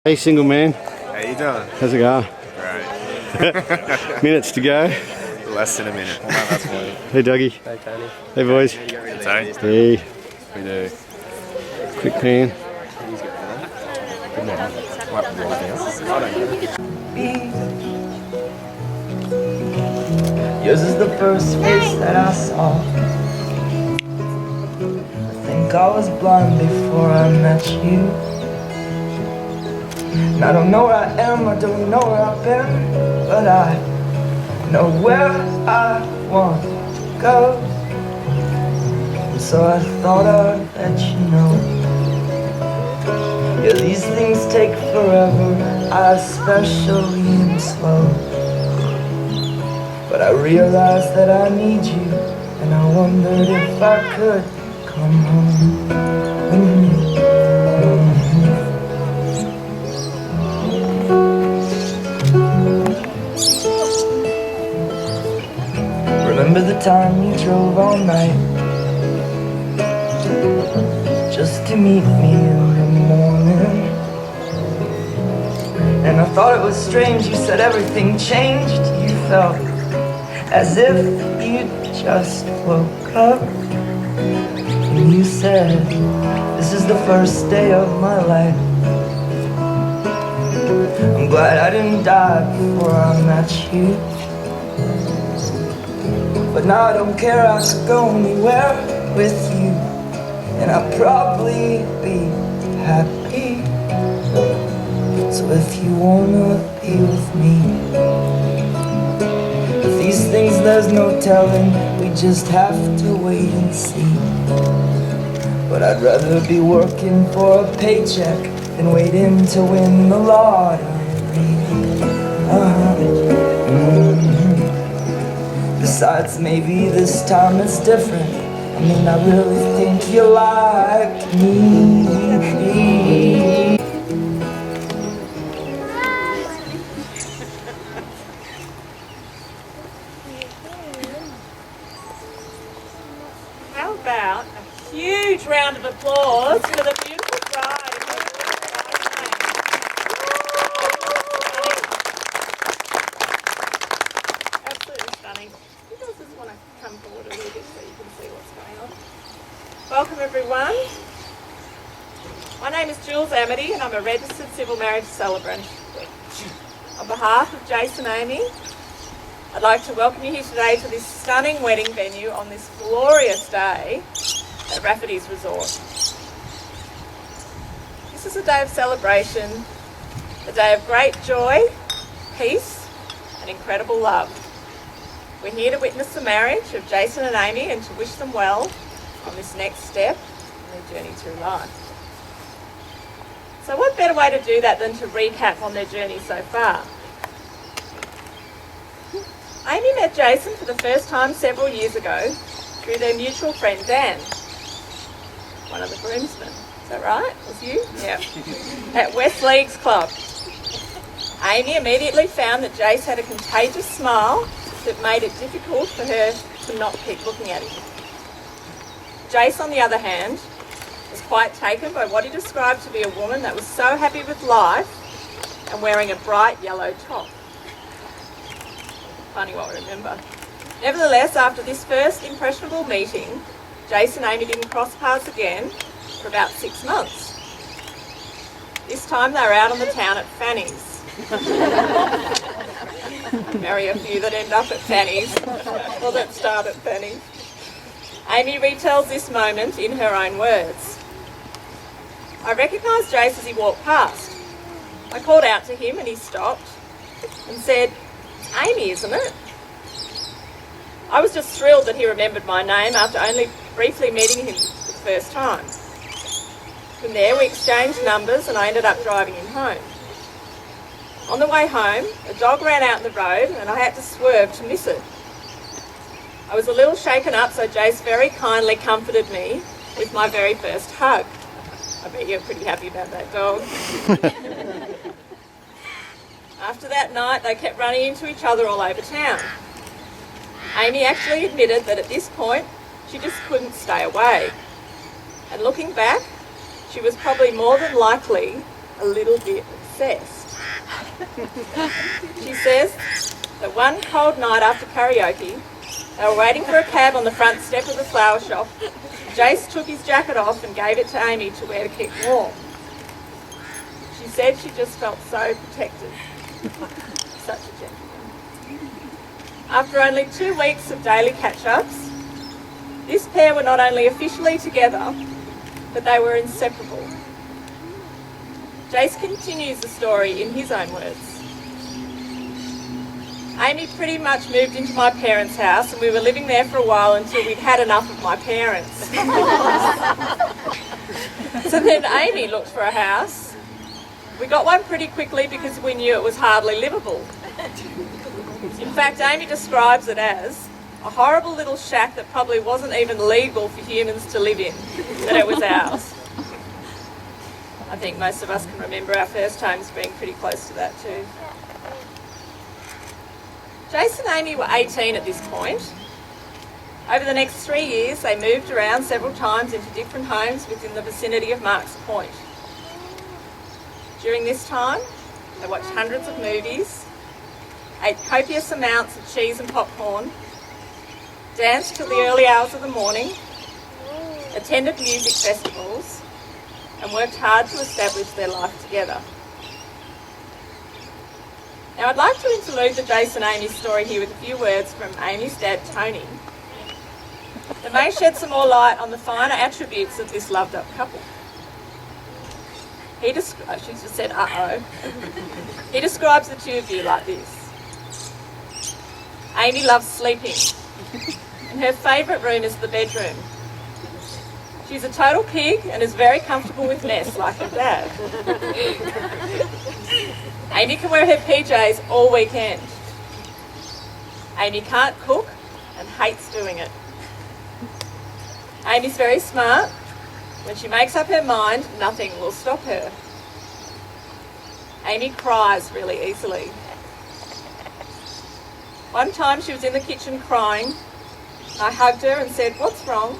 Hey, single man. How you doing? How's it going? Right. Minutes to go. Less than a minute. No, that's fine. Hey, Dougie. Hey, Tony. Hey, boys. Hey. Hey. We do. Quick pan. Yours is the first face that I saw. I think I was blind before I met you. And I don't know where I am, I don't know where I've been, but I know where I want to go. And so I thought I'd let you know. Yeah, these things take forever, I especially am slow. But I realized that I need you, and I wondered if I could come home. Remember the time you drove all night just to meet me in the morning? And I thought it was strange, you said everything changed. You felt as if you just woke up. And you said, this is the first day of my life. I'm glad I didn't die before I met you. But now I don't care, I could go anywhere with you, and I'd probably be happy. So if you wanna be with me, if these things there's no telling, we just have to wait and see. But I'd rather be working for a paycheck than waiting to win the lottery. Besides, maybe this time it's different. I mean, I really think you like me. How about a huge round of applause for the beautiful bride? Absolutely stunning. You guys just want to come forward a little bit so you can see what's going on. Welcome everyone. My name is Jules Amity and I'm a registered civil marriage celebrant. On behalf of Jason Amy, I'd like to welcome you here today to this stunning wedding venue on this glorious day at Rafferty's Resort. This is a day of celebration, a day of great joy, peace and incredible love. We're here to witness the marriage of Jason and Amy and to wish them well on this next step in their journey through life. So what better way to do that than to recap on their journey so far? Amy met Jason for the first time several years ago through their mutual friend Dan, one of the groomsmen. Is that right? Was you? Yeah. At West Leagues Club. Amy immediately found that Jace had a contagious smile that made it difficult for her to not keep looking at him. Jace, on the other hand, was quite taken by what he described to be a woman that was so happy with life and wearing a bright yellow top. Funny what I remember. Nevertheless, after this first impressionable meeting, Jace and Amy didn't cross paths again for about 6 months. This time they were out on the town at Fanny's. Marry a few that end up at Fanny's, or that start at Fanny's. Amy retells this moment in her own words. I recognised Jace as he walked past. I called out to him and he stopped and said, "It's Amy, isn't it?" I was just thrilled that he remembered my name after only briefly meeting him for the first time. From there we exchanged numbers and I ended up driving him home. On the way home, a dog ran out in the road and I had to swerve to miss it. I was a little shaken up, so Jace very kindly comforted me with my very first hug. I bet you're pretty happy about that dog. After that night, they kept running into each other all over town. Amy actually admitted that at this point, she just couldn't stay away. And looking back, she was probably more than likely a little bit obsessed. She says that one cold night after karaoke, they were waiting for a cab on the front step of the flower shop. Jace took his jacket off and gave it to Amy to wear to keep warm. She said she just felt so protected. Such a gentleman. After only 2 weeks of daily catch-ups, this pair were not only officially together, but they were inseparable. Jace continues the story in his own words. Amy pretty much moved into my parents' house and we were living there for a while until we'd had enough of my parents. So then Amy looked for a house. We got one pretty quickly because we knew it was hardly livable. In fact, Amy describes it as a horrible little shack that probably wasn't even legal for humans to live in, but it was ours. I think most of us can remember our first homes being pretty close to that too. Jace and Amy were 18 at this point. Over the next 3 years, they moved around several times into different homes within the vicinity of Marks Point. During this time, they watched hundreds of movies, ate copious amounts of cheese and popcorn, danced till the early hours of the morning, attended music festivals, and worked hard to establish their life together. Now I'd like to interlude the Jace and Amy story here with a few words from Amy's dad, Tony, that may shed some more light on the finer attributes of this loved-up couple. She just said, uh-oh. He describes the two of you like this. Amy loves sleeping, and her favourite room is the bedroom. She's a total pig and is very comfortable with mess, like her dad. Amy can wear her PJs all weekend. Amy can't cook and hates doing it. Amy's very smart. When she makes up her mind, nothing will stop her. Amy cries really easily. One time she was in the kitchen crying. I hugged her and said, "What's wrong?"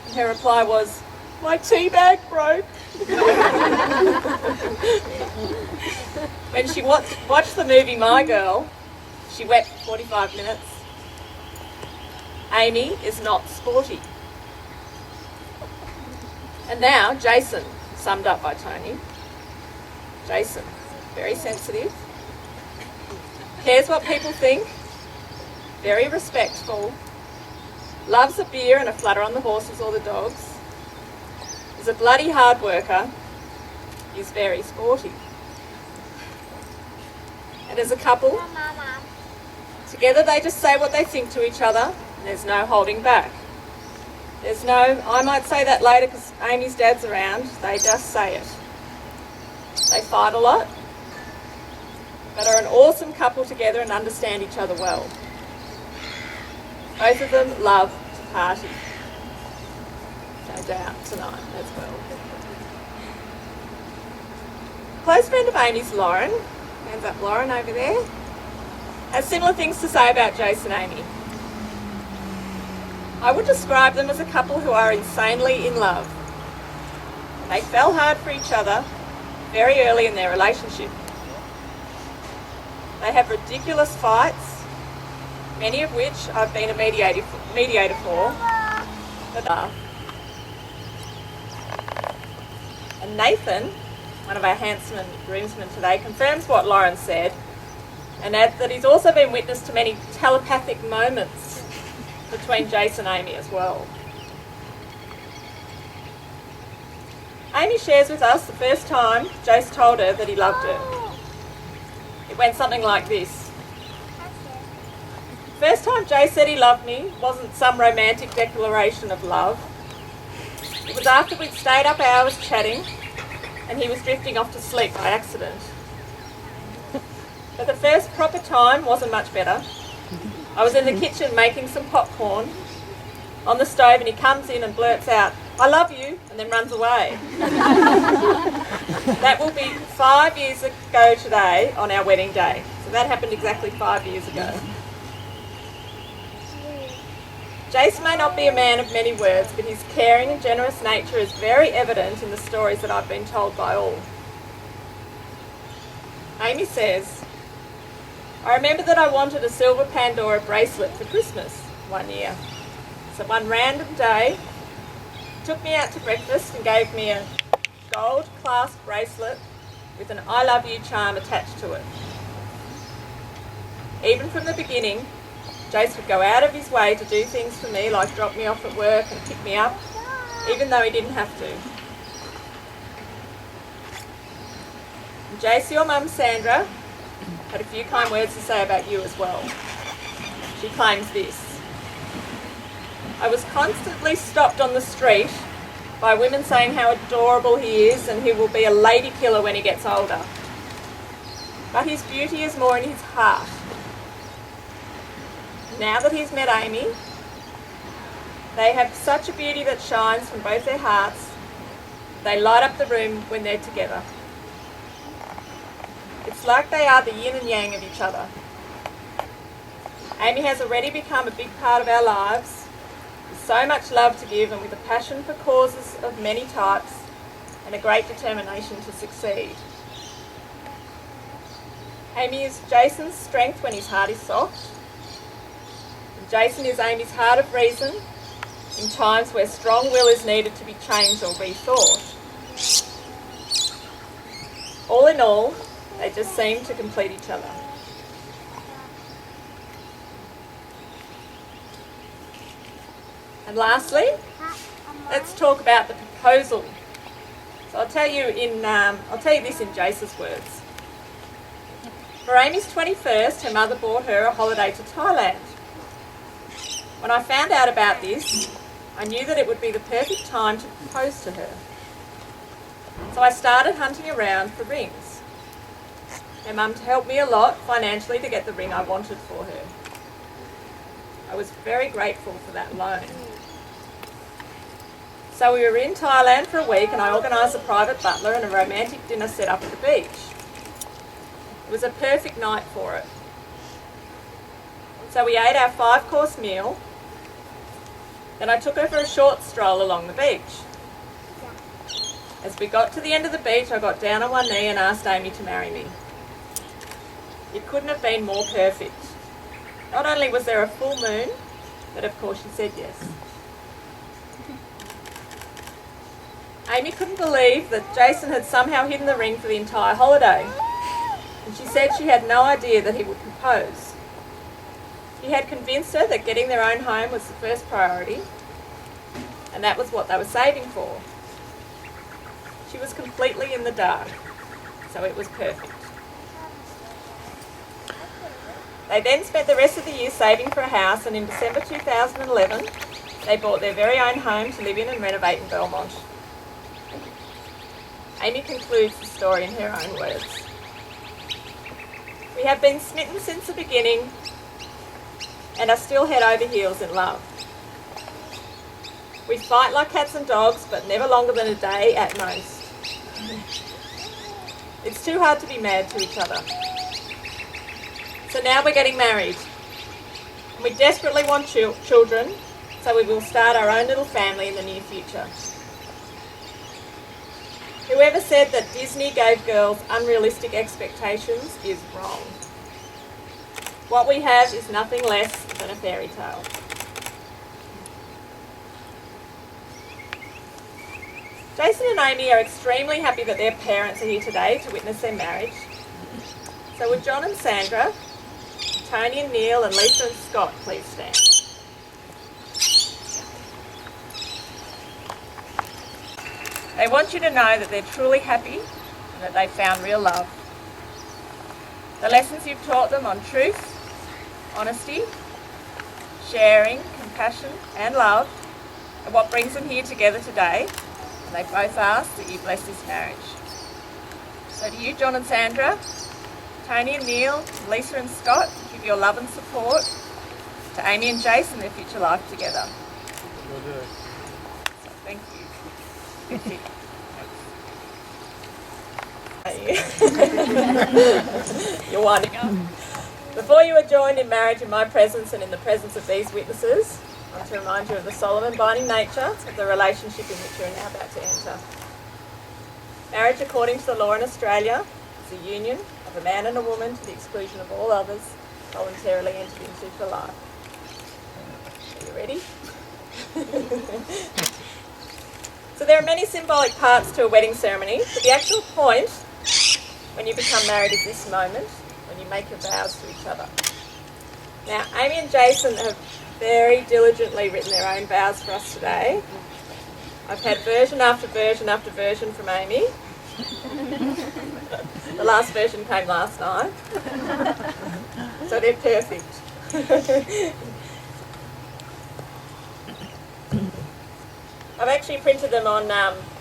And her reply was, "My tea bag broke." When she watched the movie My Girl, she wept for 45 minutes. Amy is not sporty. And now, Jason, summed up by Tony. Jason, very sensitive, cares what people think, very respectful, loves a beer and a flutter on the horses or the dogs, is a bloody hard worker, is very sporty. And as a couple, together they just say what they think to each other, and there's no holding back. There's no, I might say that later because Amy's dad's around, they just say it. They fight a lot, but are an awesome couple together and understand each other well. Both of them love to party. No doubt tonight as well. Close friend of Amy's, Lauren, hands up Lauren over there, has similar things to say about Jace and Amy. I would describe them as a couple who are insanely in love. They fell hard for each other very early in their relationship. They have ridiculous fights, many of which I've been a mediator for. And Nathan, one of our handsome groomsmen today, confirms what Lauren said and adds that he's also been witness to many telepathic moments between Jace and Amy as well. Amy shares with us the first time Jace told her that he loved her. It went something like this. First time Jace said he loved me wasn't some romantic declaration of love. It was after we'd stayed up hours chatting and he was drifting off to sleep by accident. But the first proper time wasn't much better. I was in the kitchen making some popcorn on the stove and he comes in and blurts out, "I love you," and then runs away. That will be 5 years ago today on our wedding day. So that happened exactly 5 years ago. Jace may not be a man of many words, but his caring and generous nature is very evident in the stories that I've been told by all. Amy says, I remember that I wanted a silver Pandora bracelet for Christmas one year. So one random day, he took me out to breakfast and gave me a gold clasp bracelet with an I love you charm attached to it. Even from the beginning, Jace would go out of his way to do things for me, like drop me off at work and pick me up, even though he didn't have to. And Jace, your mum Sandra had a few kind words to say about you as well. She claims this: I was constantly stopped on the street by women saying how adorable he is and he will be a lady killer when he gets older. But his beauty is more in his heart. Now that he's met Amy, they have such a beauty that shines from both their hearts. They light up the room when they're together. It's like they are the yin and yang of each other. Amy has already become a big part of our lives, with so much love to give and with a passion for causes of many types and a great determination to succeed. Amy is Jason's strength when his heart is soft. And Jason is Amy's heart of reason in times where strong will is needed to be changed or rethought. All in all, they just seem to complete each other. And lastly, let's talk about the proposal. So I'll tell you this in Jace's words. For Amy's 21st, her mother bought her a holiday to Thailand. When I found out about this, I knew that it would be the perfect time to propose to her. So I started hunting around for rings. Her mum helped me a lot financially to get the ring I wanted for her. I was very grateful for that loan. So we were in Thailand for a week and I organised a private butler and a romantic dinner set up at the beach. It was a perfect night for it. So we ate our 5-course meal. Then I took her for a short stroll along the beach. As we got to the end of the beach, I got down on one knee and asked Amy to marry me. It couldn't have been more perfect. Not only was there a full moon, but of course she said yes. Amy couldn't believe that Jason had somehow hidden the ring for the entire holiday. And she said she had no idea that he would propose. He had convinced her that getting their own home was the first priority, and that was what they were saving for. She was completely in the dark, so it was perfect. They then spent the rest of the year saving for a house, and in December 2011, they bought their very own home to live in and renovate in Belmont. Amy concludes the story in her own words. We have been smitten since the beginning and are still head over heels in love. We fight like cats and dogs, but never longer than a day at most. It's too hard to be mad to each other. So now we're getting married. And we desperately want children, so we will start our own little family in the near future. Whoever said that Disney gave girls unrealistic expectations is wrong. What we have is nothing less than a fairy tale. Jason and Amy are extremely happy that their parents are here today to witness their marriage. So would John and Sandra, Tony and Neil and Lisa and Scott please stand. They want you to know that they're truly happy and that they've found real love. The lessons you've taught them on truth, honesty, sharing, compassion and love are what brings them here together today, and they both ask that you bless this marriage. So to you, John and Sandra, Tony and Neil, Lisa and Scott, give your love and support to Amy and Jason, their future life together. So thank you. You're winding up. Before you are joined in marriage in my presence and in the presence of these witnesses, I want to remind you of the solemn and binding nature of the relationship in which you are now about to enter. Marriage, according to the law in Australia, is a union of a man and a woman to the exclusion of all others, voluntarily entered into for life. Are you ready? So there are many symbolic parts to a wedding ceremony, but the actual point when you become married is this moment, when you make your vows to each other. Now, Amy and Jason have very diligently written their own vows for us today. I've had version after version after version from Amy. The last version came last night. So they're perfect. I've actually printed them on,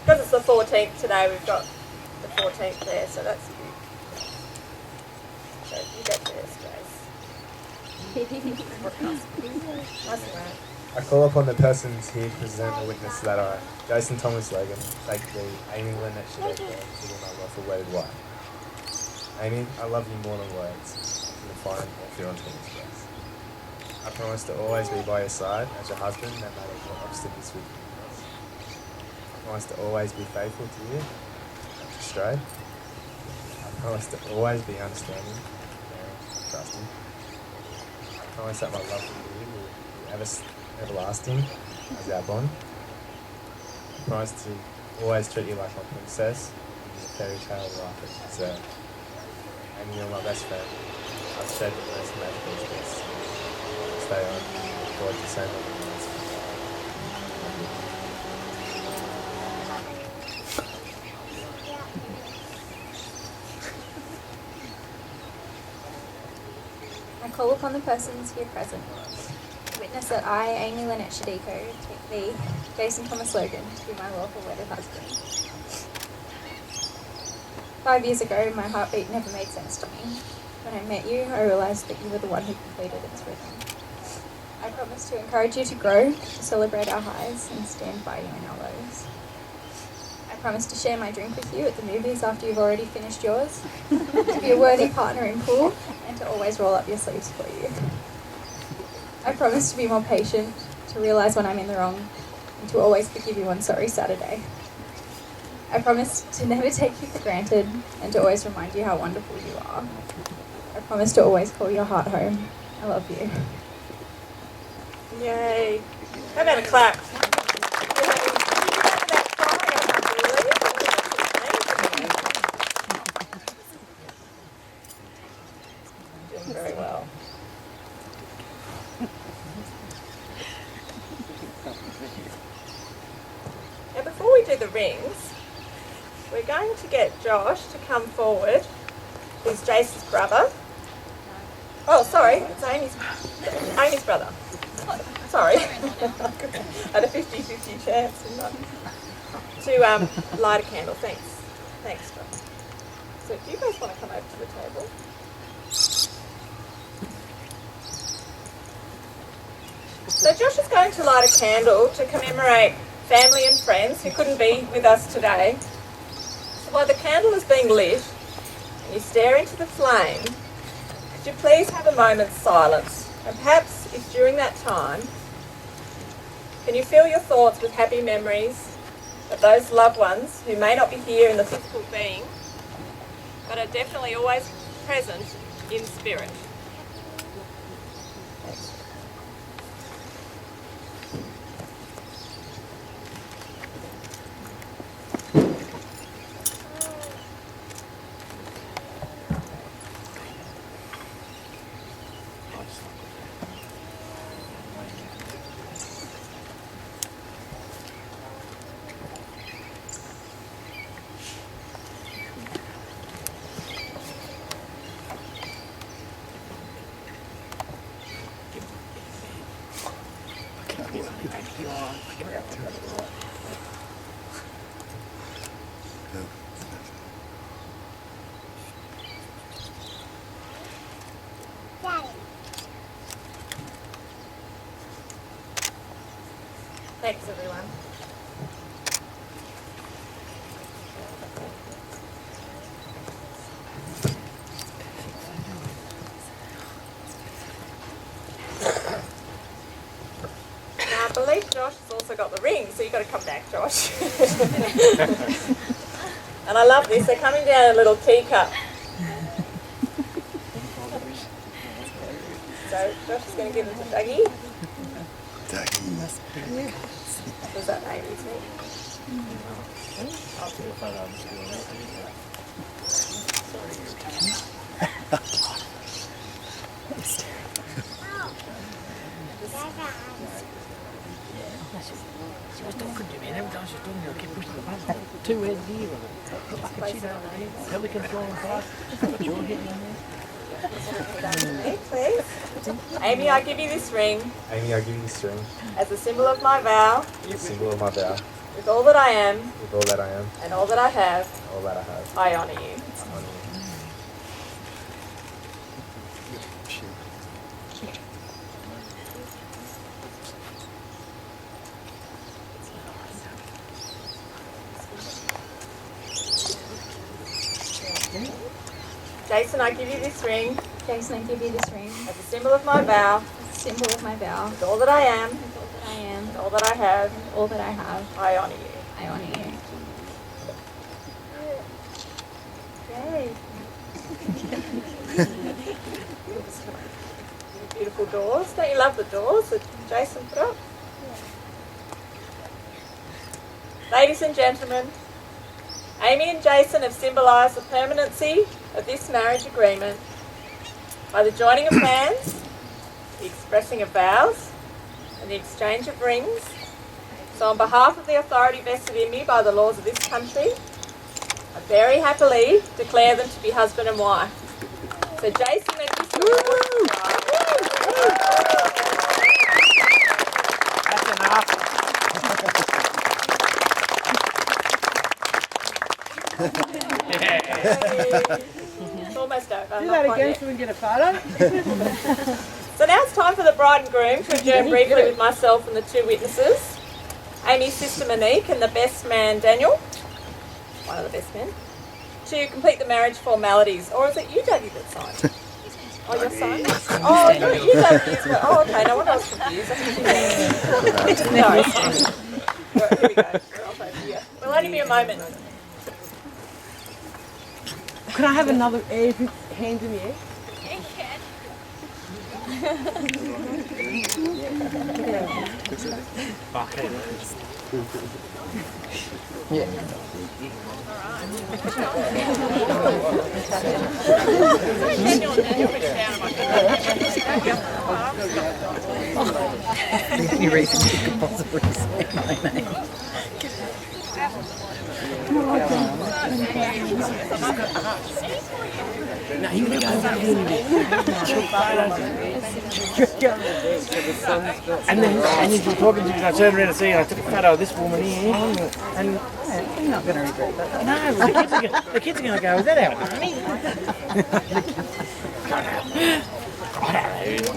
because it's the 14th today, we've got the 14th there, so that's good. So you go first, Jace. Nice and right. I call upon the persons here to present a witness that I, Jason Thomas Logan, take the Amy Lynette Shadeko to be my lawful wedded wife. Amy, I love you more than words can define or feelings can express. I promise to always be by your side as your husband, no matter what obstacles we face. I promise to always be faithful to you, not to stray. I promise to always be understanding, caring, trusting. I promise that my love for you will be everlasting as our bond. I promise to always treat you like my princess and the fairy tale life that you deserve. And you're my best friend. I've shared the most magical experience. Stay on. Look forward to so many years. I call upon the persons here present to witness that I, Amy Lynette Shadeko, take thee, Jason Thomas Logan, to be my lawful wedded husband. 5 years ago, my heartbeat never made sense to me. When I met you, I realised that you were the one who completed its rhythm. I promise to encourage you to grow, to celebrate our highs, and stand by you in our lows. I promise to share my drink with you at the movies after you've already finished yours, to be a worthy partner in pool, and to always roll up your sleeves for you. I promise to be more patient, to realise when I'm in the wrong, and to always forgive you on Sorry Saturday. I promise to never take you for granted, and to always remind you how wonderful you are. I promise to always call your heart home. I love you. Yay. How about a clap? Doing very well. Now before we do the rings, we're going to get Josh to come forward, who's Jace's brother. Oh, sorry, it's Amy's brother. Sorry. I had a 50-50 chance, didn't I? To light a candle. Thanks. Thanks, Josh. So do you guys want to come over to the table? So Josh is going to light a candle to commemorate family and friends who couldn't be with us today. So while the candle is being lit and you stare into the flame, could you please have a moment's silence? And perhaps if during that time, can you fill your thoughts with happy memories of those loved ones who may not be here in the physical being, but are definitely always present in spirit? Thanks, everyone. Now, I believe Josh has also got the ring, so you've got to come back, Josh. And I love this. They're coming down in a little teacup. So Josh is going to give them to Dougie. Was that Amy's name? Two head deer on it. Pelican flying past. You're hitting on there. Please. Amy, I give you this ring Amy, I give you this ring, as a symbol of my vow, a symbol of my vow, with all that I am with all that I am, and all that I have, all that I have. I honour you. I honor you. Jason, I give you this ring Jason, I give you this ring as a symbol of my vow, as a symbol of my vow. with all that I am With all that I am and all that I have, and all that I have, I honour you. I honour you. Yay. Beautiful doors. Don't you love the doors that Jason put up? Ladies and gentlemen, Amy and Jason have symbolised the permanency of this marriage agreement by the joining of hands, the expressing of vows, and the exchange of rings. So on behalf of the authority vested in me by the laws of this country, I very happily declare them to be husband and wife. So Jason and his That's enough. It's almost over. Do Not that quite again yet. so we can get a photo. So now it's time for the bride and groom to adjourn briefly with myself and the two witnesses, Amy's sister Monique and the best man Daniel, one of the best men, to complete the marriage formalities. Or is it you, Dougie, that signed? Oh, your son? Oh, you, Dougie, as well. Oh, okay, no wonder I was confused. No, it's fine. Right, here we go. We're off over here. We'll only be a moment. Could I have another air hand in the air? Any reason you could possibly say my name. No, you can go back in. And then you're talking to me, and I turned around and see, I took a photo of this woman here. And You're not going to regret that. no, the kids are going to go, is that our honey?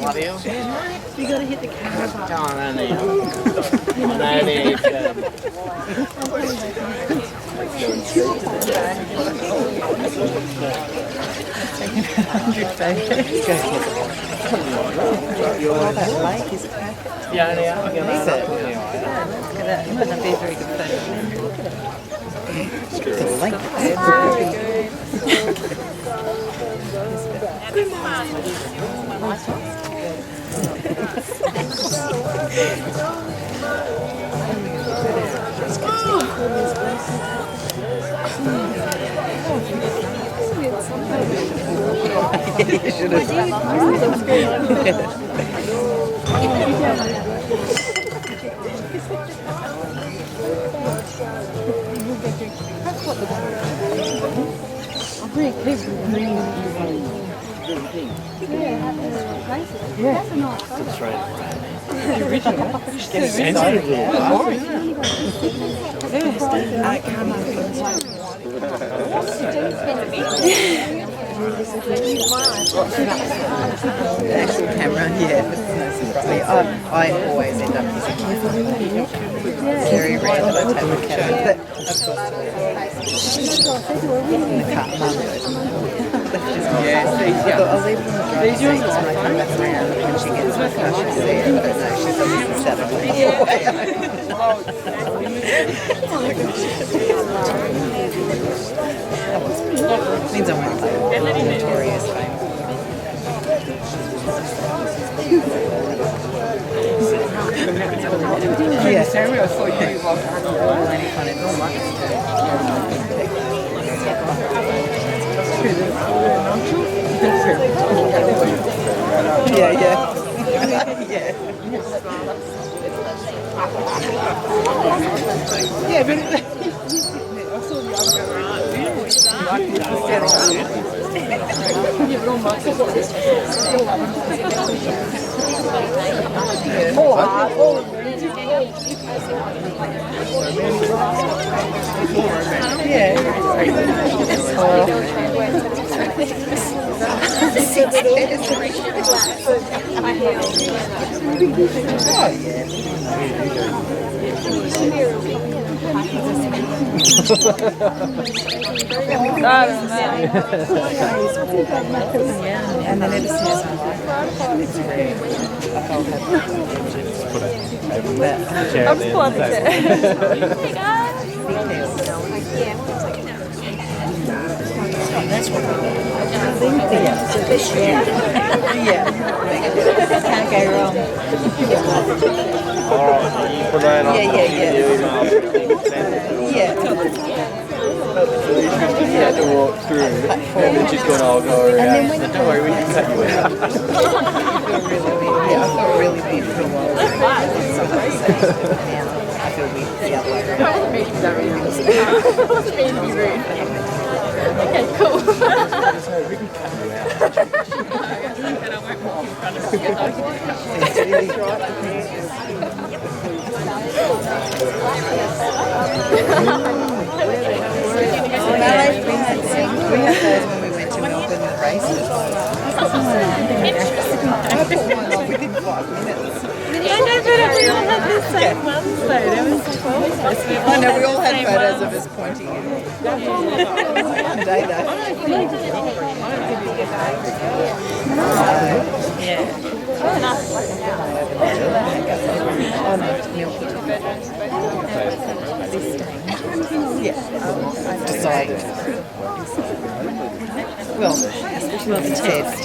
What else? You got to hit the camera. Oh, no, That lake is perfect. yeah, Look at that. It might not be a very good photo. The lake. The actual camera, yeah, but it's no surprise. I always end up using careful. It's very rare that I take the camera, but of course, in the car, mum goes. Yeah, I thought I'll leave it on the driver's seat so when I come back around, when she gets my car, she'll see it. But no, she's obviously sat on it all the way home. Means I won't play Notorious Fame. Yeah, Sammy, I saw you walk around any kind of yeah, yeah. Yeah. Yeah, but I saw the and then ever since I'm just pulling the can't go wrong. She had to walk through, and then she's going, I'll go around. So don't worry, we can cut you out. I felt really weird for a while. I feel weird the other way around. Okay, cool. We had those when we went to Melbourne with races. I bought one on within 5 minutes. I know, but we all had the same ones though. That was so cool. I know, we all had photos of us pointing in. One day though. Yeah, decided. Well, the test.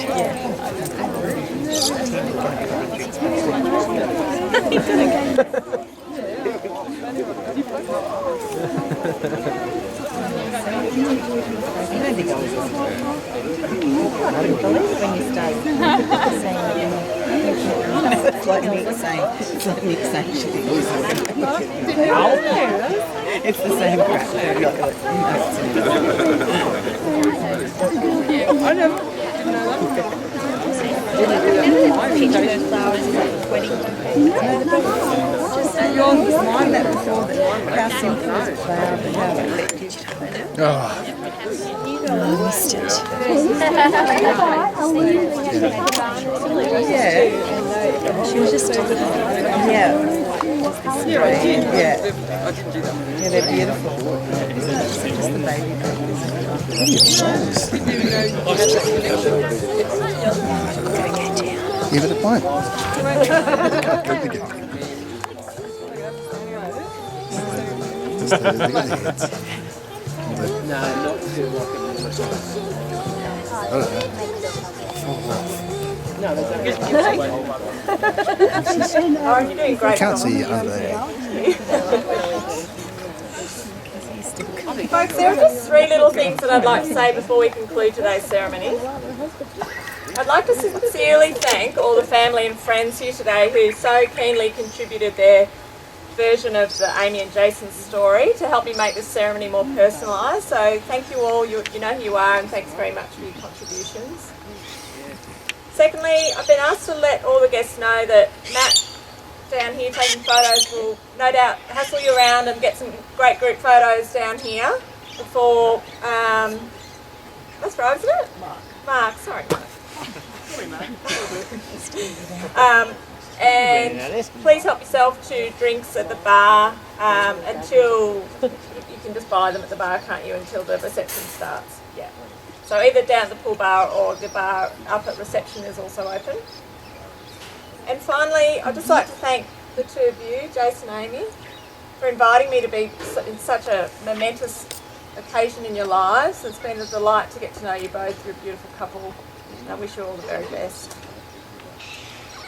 I don't think I was when you start saying it's like Nick saying she thinks it's the same crap. I never yours was mine that before that. How simple was a cloud and how effective. I missed it. Yeah. She was just yeah. Yeah, I did. Yeah, they're beautiful. Just the baby. Give it a point. Good to go. Just the bigger heads. No, not to walk in the I don't know. No, that's Oh, you're doing great. I can't see you under there. Folks, there are just three little things that I'd like to say before we conclude today's ceremony. I'd like to sincerely thank all the family and friends here today who so keenly contributed their version of the Amy and Jason's story to help me make this ceremony more personalised. So thank you all, you know who you are, and thanks very much for your contributions. Secondly, I've been asked to let all the guests know that Matt down here taking photos will no doubt hustle you around and get some great group photos down here before, that's right, isn't it? Mark, sorry Mark. And please help yourself to drinks at the bar until, you can just buy them at the bar, can't you, until the reception starts. Yeah. So either down at the pool bar or the bar up at reception is also open. And finally, I'd just like to thank the two of you, Jason and Amy, for inviting me to be in such a momentous occasion in your lives. It's been a delight to get to know you both. You're a beautiful couple, and I wish you all the very best.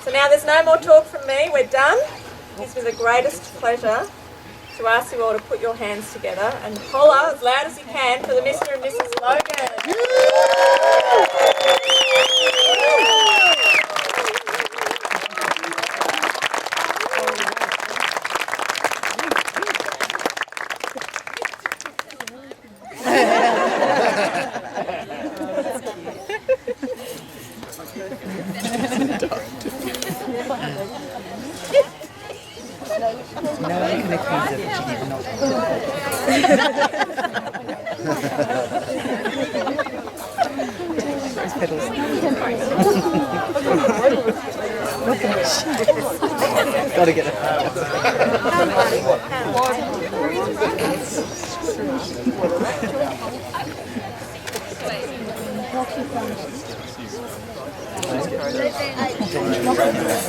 So now there's no more talk from me, we're done. It gives me the greatest pleasure to ask you all to put your hands together and holler as loud as you can for the Mr. and Mrs. Logan. No one can accuse her that she did not. Rose petals. Gotta get it.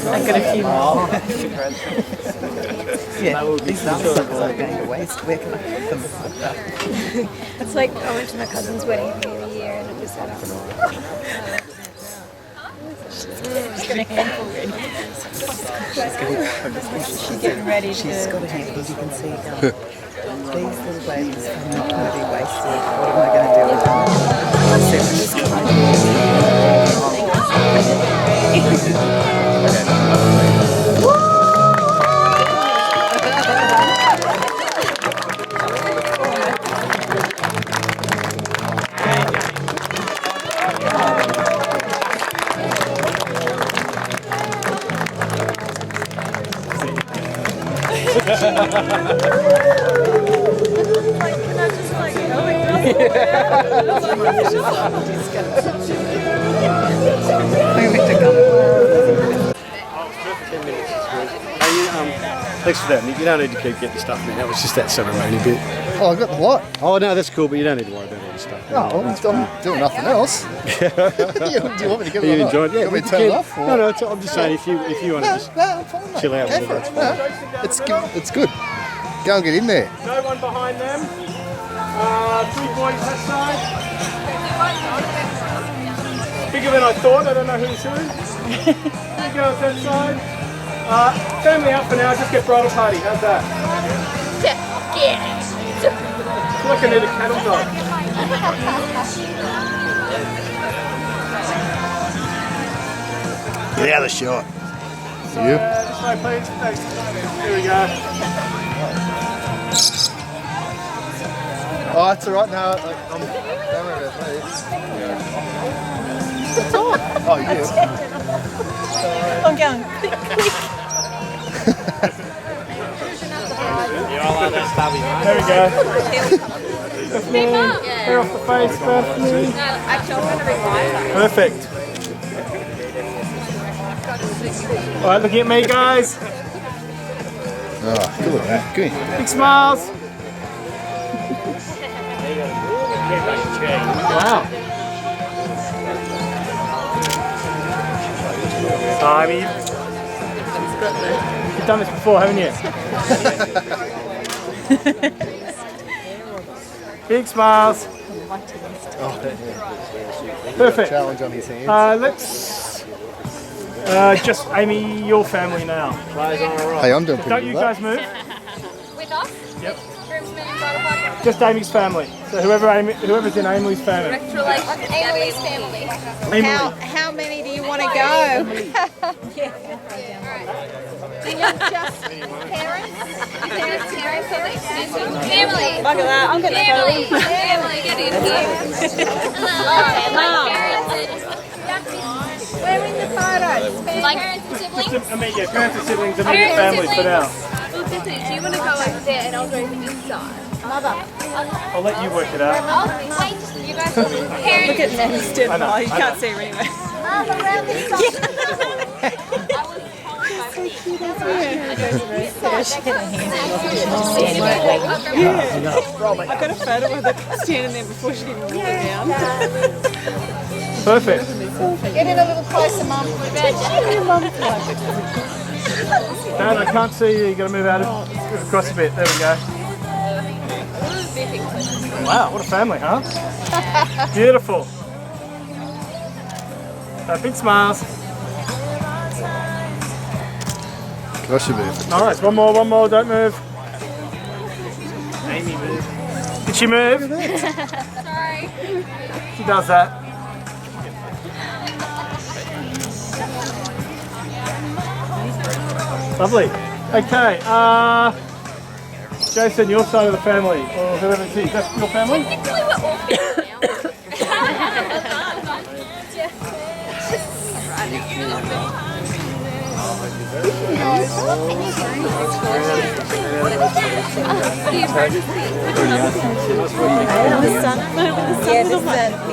I got a few more. Yeah, these samples are going to waste. Where can I put them? It's like I went to my cousin's wedding every year and I just had She's getting ready. She's got a handful, as you can see. These little babies are not going to be wasted. What am I going to do with them? Let's see what Thanks for that, Nick. You don't need to keep getting stuff now. That was just that ceremony bit. Oh, I got the what? Oh, no, that's cool, but you don't need to worry about all the stuff. No, I'm doing nothing else. Do you want me to give it You or not? enjoyed it? Yeah, You want me to you turn it can. off? Or? No, I'm just saying if you want to just I'm fine, mate. chill out a Go little, for that's it. fine. No, it's good. Go and get in there. No one behind them. 3 boys that side. Bigger than I thought. I don't know who's who. 3 girls that side. Family out for now. Just get bridal party. How's that? I feel like I need a cattle dog. Get out of the shot. So, You? this way, please. Thanks. Here we go. Oh, that's all right. No, don't worry about me. Oh, you? I'm going quick. There we go. Hair off the face, Bethany. Perfect. All right, looking at me, guys. Oh, good at that. Good. Big smiles. Wow. So, I mean, you've done this before, haven't you? Big smiles. Perfect. Challenge on his hands. Let's just Amy, your family now. Hey, I'm doing pretty Don't good you with guys move? With us? Yep. Groomsmen and bridal party? Just Amy's family. So whoever's in Amy's family. Amy's family. Amy. How many do you want to go? Do you want just parents? Parents or extended? Family. Look at that. I'm going to Family. Family. Get in here. We're in the photos. Like parents and siblings? Parents and siblings, immediate family for now. Well, do you want to go over there and I'll go over this side? Mother. I'll let you work it out. Oh, wait. You guys are parents. Look at Nan's dead. I know, You I know. can't see her anyway. Mom, around this side. I got a photo of her standing there before she even moved down. Perfect. Get in a little closer, Mum. Dan, I can't see you. You got to move out across a bit. There we go. Wow, what a family, huh? Beautiful. Big smiles. That should be it. Nice. One more. Don't move. Amy, move. Did she move? Sorry. She does that. Lovely. Okay. Jason, your side of the family, or whoever it is, that's your family? Technically, we're all family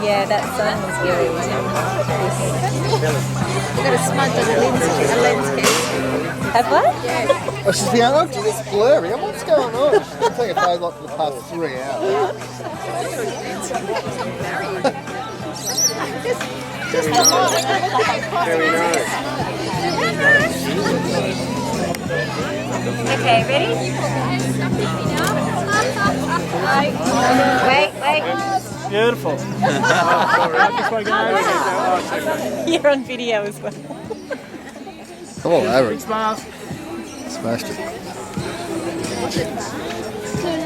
Yeah, that sun was very You got a smudge on the lens case. Have what? Oh, she's been out. Oh, it's blurry. What's going on? She's been taking a photo for the past 3 hours. Very nice. Okay, ready? Wait. Beautiful. You're on video as well. Come on, Aaron. Smashed. Smashed it.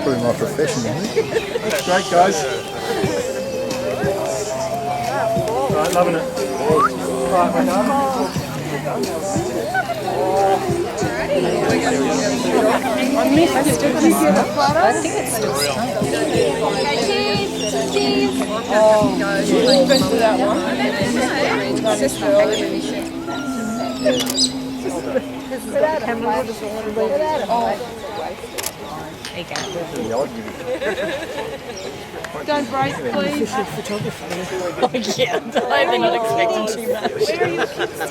Probably my profession, isn't it? That's great, guys. Right, loving it. Right, we're done. I missed it. Did you get a photo? I think it's still Cheese. that one. Don't break, please. Oh, yeah, they're not expecting too much.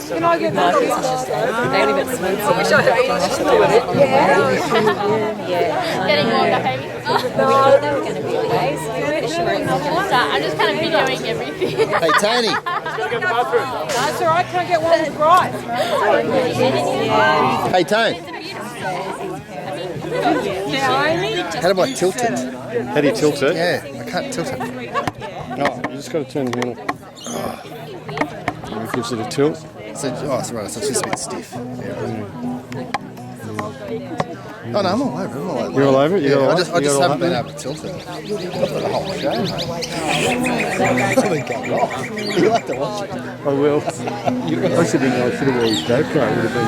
Can I get that? Maybe that's smooth. Yeah. Getting longer, baby. We thought they were going to be okay, so we're sure it's not going to start. I'm just kind of videoing everything. Hey, Tony. No, it's all right. Can I get one with rice? Yeah. Hey, Tony. How do I tilt it? How do you tilt it? Yeah, I can't tilt it. Oh, you just got to turn the handle. It gives it a tilt. So, it's right. So it's just a bit stiff. Yeah. Oh no, I'm all over. You're all over it? Yeah, I just haven't been able to tilt it. I've got the whole show. Something going off. You'll have to watch it. I will. I should have worn his GoPro. It would have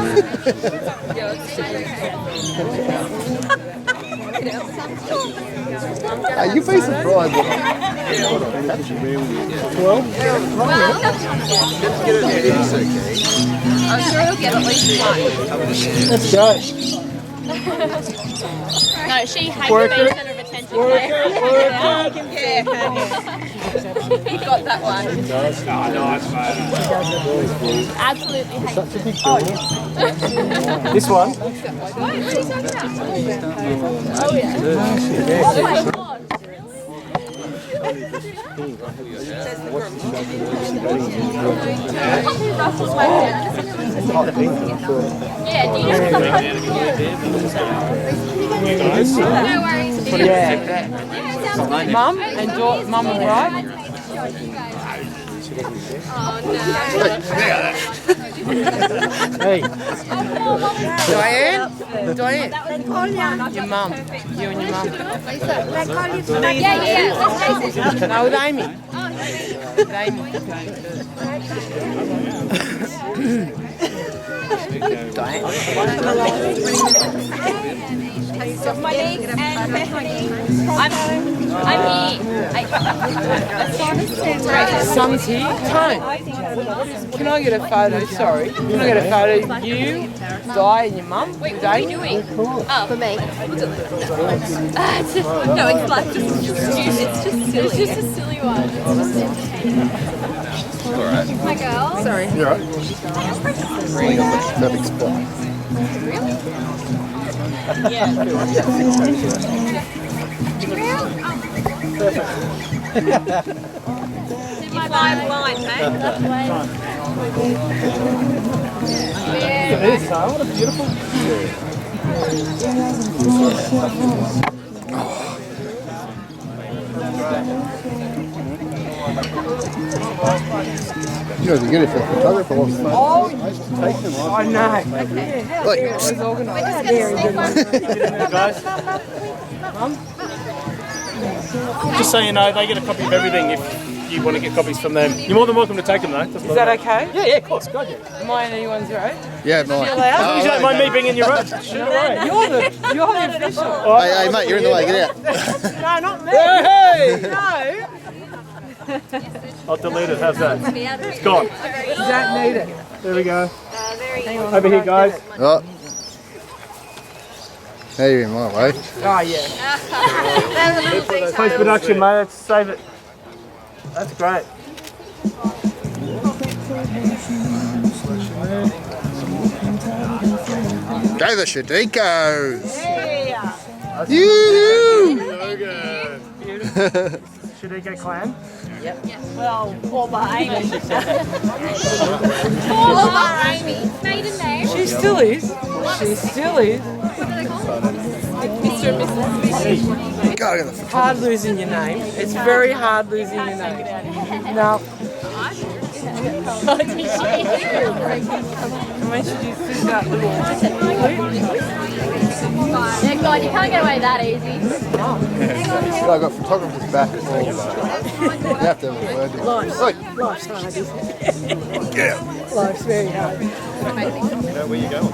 You'd be surprised. 12? I'm sure he'll get at least one. Let's go. No, she hates Work being it. centre of attention. Work it. He got that one. Absolutely hates Such a big deal. This one? What are you talking about? Oh, yeah. Oh, my God. Yeah, do you know No worries. Mum and daughter, mum and right. Oh, no. Hey. Diane? Your mum. You and your mum. Yeah. No, with Amy. With Amy. My legs and Bethany. I'm here. Son's here. Tone. Can I get a photo? Sorry. Can I get a photo of you, Di, and your mum? Wait, what are you doing? Oh, for me. No, it's like just silly. It's just a silly one. Alright. My girl. Sorry. You're right. Really got the perfect spot. Really? Yeah. My blind, mate. It is, huh? What a beautiful. You know, you get it for a photographer. Oh, I know. Look. Just so you know, they get a copy of everything if you want to get copies from them. You're more than welcome to take them though. Is that okay? Yeah, of course. Go ahead. Am I in anyone's road? Yeah, mine. As long as you don't mind me being in your road. Shoot away. You're the official. Hey, mate, you're in the way. Get out. No, not me. Hey! No. I'll delete it. How's that? It's gone. You don't need it. There we go. Over here, guys. Oh. Now you're in my way. Oh, yeah. Post production, mate. Let's save it. That's great. Go the Shadikos! Yeah. You! Shadika clan? Yep. Well, or by Amy. Or by Amy. Maiden name. She still is. She still is. Mr. and Mrs. Hard losing your name. It's very hard losing your name. No. Can I introduce that little Yeah, God, you can't get away that easy. Yeah, I've got photographers back as well. You have to have a word. Life's hard, isn't it? Yeah. Life's very hard. You know where you're going?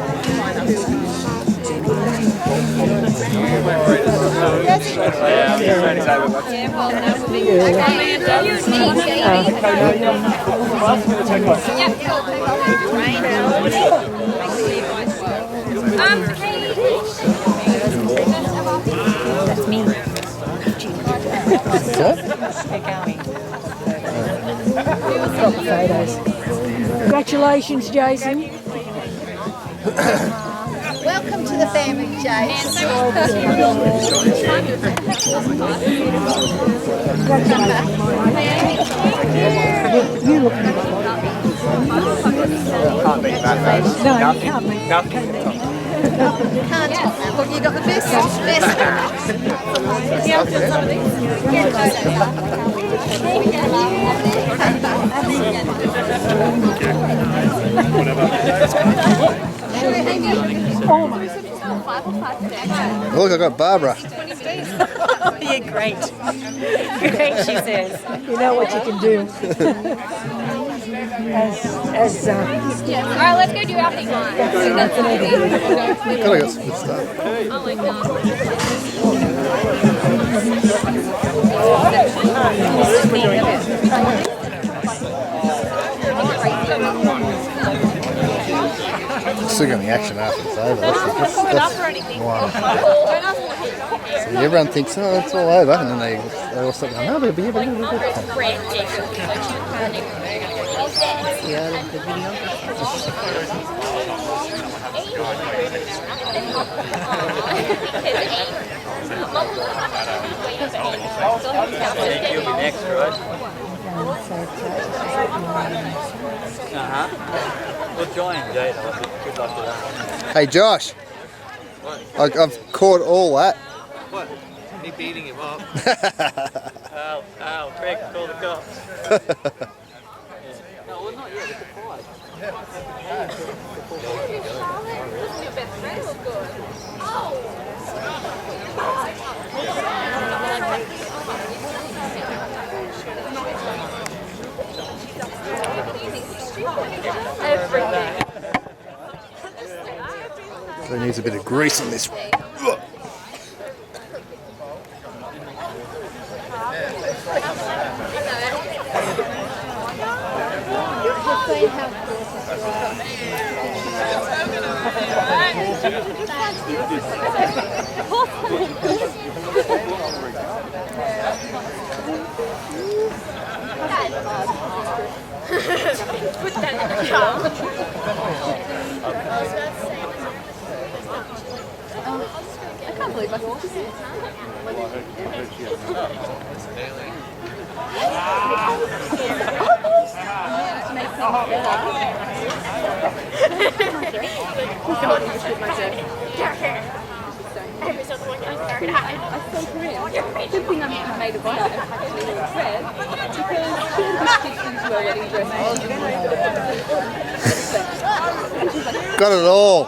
That's me. Photos. Congratulations, Jason. Welcome to the family, Jason. You look at Can't beat that, man. No, you can't beat Nothing. Can't top that. Look, you got the best. Look, I got Barbara. You're great. Great, she says. You know what you can do. As All right, let's go do our thing. God, I got some good stuff. Oh my Still got the action after it's over. That's one. See, everyone thinks, oh, it's all over, and then they all start going, no, but it'll be God. You'll be next, right? We'll join Jada. Good luck with that. Hey, Josh. I've caught all that. What? Me beating him up. Ow, Craig, call the cops. No, well, not yet. It's a fight. Your best friend was good. So he needs a bit of grease on this one. Put that in the car. I can't believe I thought this. still Korean. Good thing I'm made of honor and actually red because two of the kids into a wedding dress. Got it all.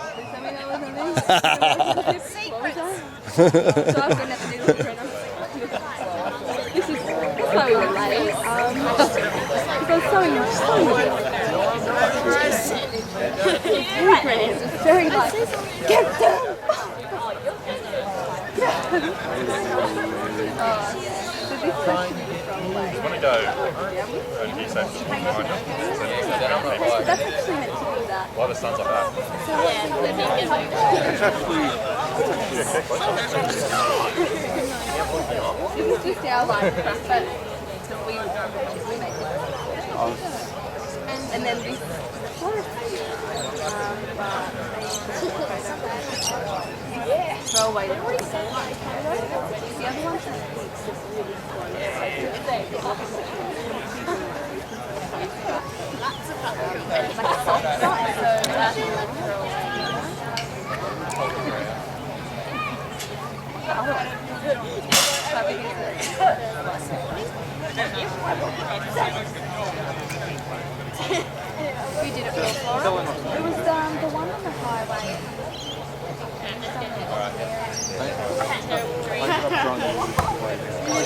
So I've been at the needle printer. This is why we were late. Because I was sewing It's very like, get them! Want to go and he said That's actually meant to be that. why the sun's like that? This is just our line, but we make it. And then this throw away the other one's We did it before. It was the one on the highway.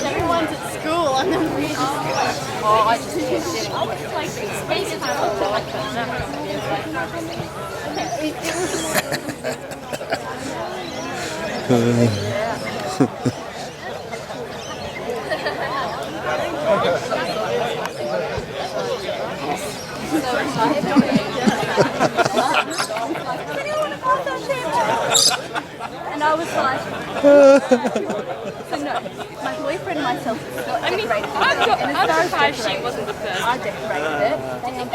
Everyone's at school and then we just Oh, I just kept it. I was like, and I was like, so no, my boyfriend and myself got decorated. I'm surprised she wasn't the first. I decorated it. And then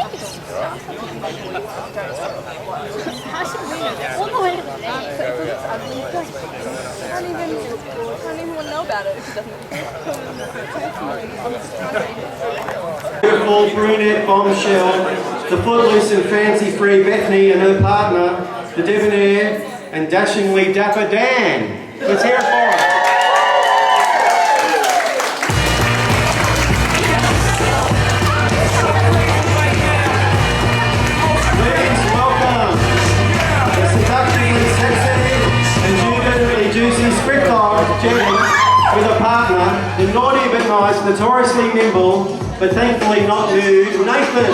How should we know that? All the way to the so it looks ugly. Can't even know about it if it doesn't. Beautiful brunette bombshell, the footloose and fancy-free Bethany and her partner, the debonair and dashingly dapper Dan. Let's hear it for her. Please welcome the seductively sexy and juvenilely juicy sprit dog, Jenny, with a partner, the naughty but nice, notoriously nimble, but thankfully not nude, Nathan.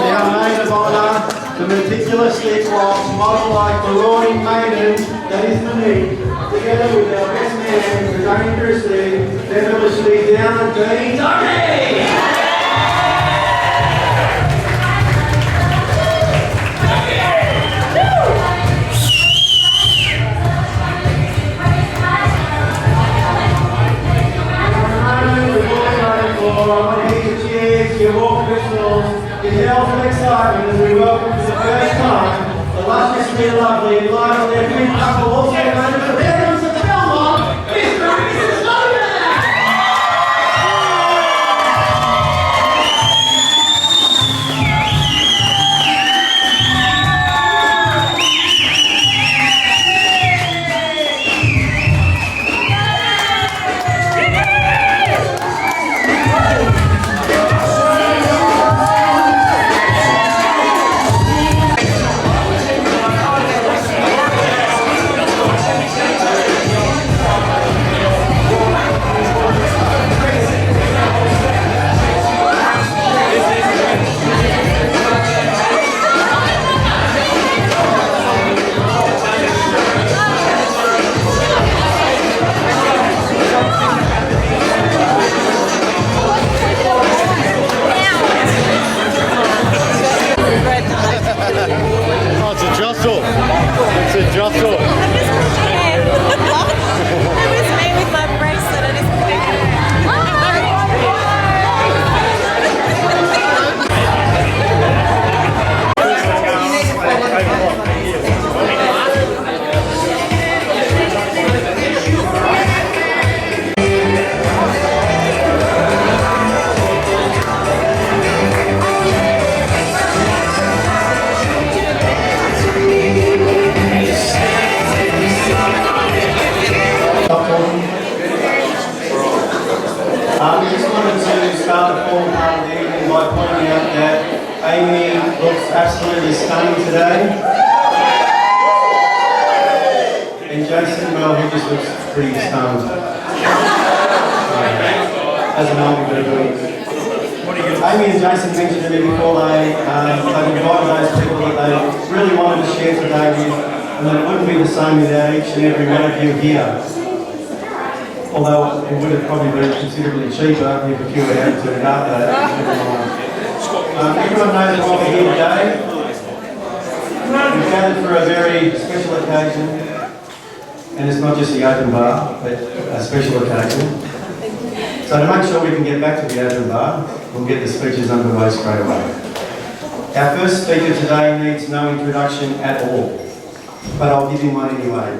Our maid of honour, the meticulously coiffed, model-like marauding maiden that is Monique, together with our best man, the dangerously, devilishly down and dirty Tony! Your more crystals, your yells of excitement as we welcome for the first time the lusciously lovely and light on their feet couple, also known as the Veterans of Belmont, Mr. and Mrs. Logan! We just wanted to start the formal part of the evening by pointing out that Amy looks absolutely stunning today. And Jason, well, he just looks pretty stunned. As an old bit of Amy and Jason mentioned to me before they've invited those people that they really wanted to share today with, and that it wouldn't be the same without each and every one of you here. Although it would have probably been considerably cheaper if a few had turned up there. Everyone knows why we're here today. We've gathered for a very special occasion, and it's not just the open bar, but a special occasion. So to make sure we can get back to the open bar, we'll get the speeches underway straight away. Our first speaker today needs no introduction at all, but I'll give him one anyway.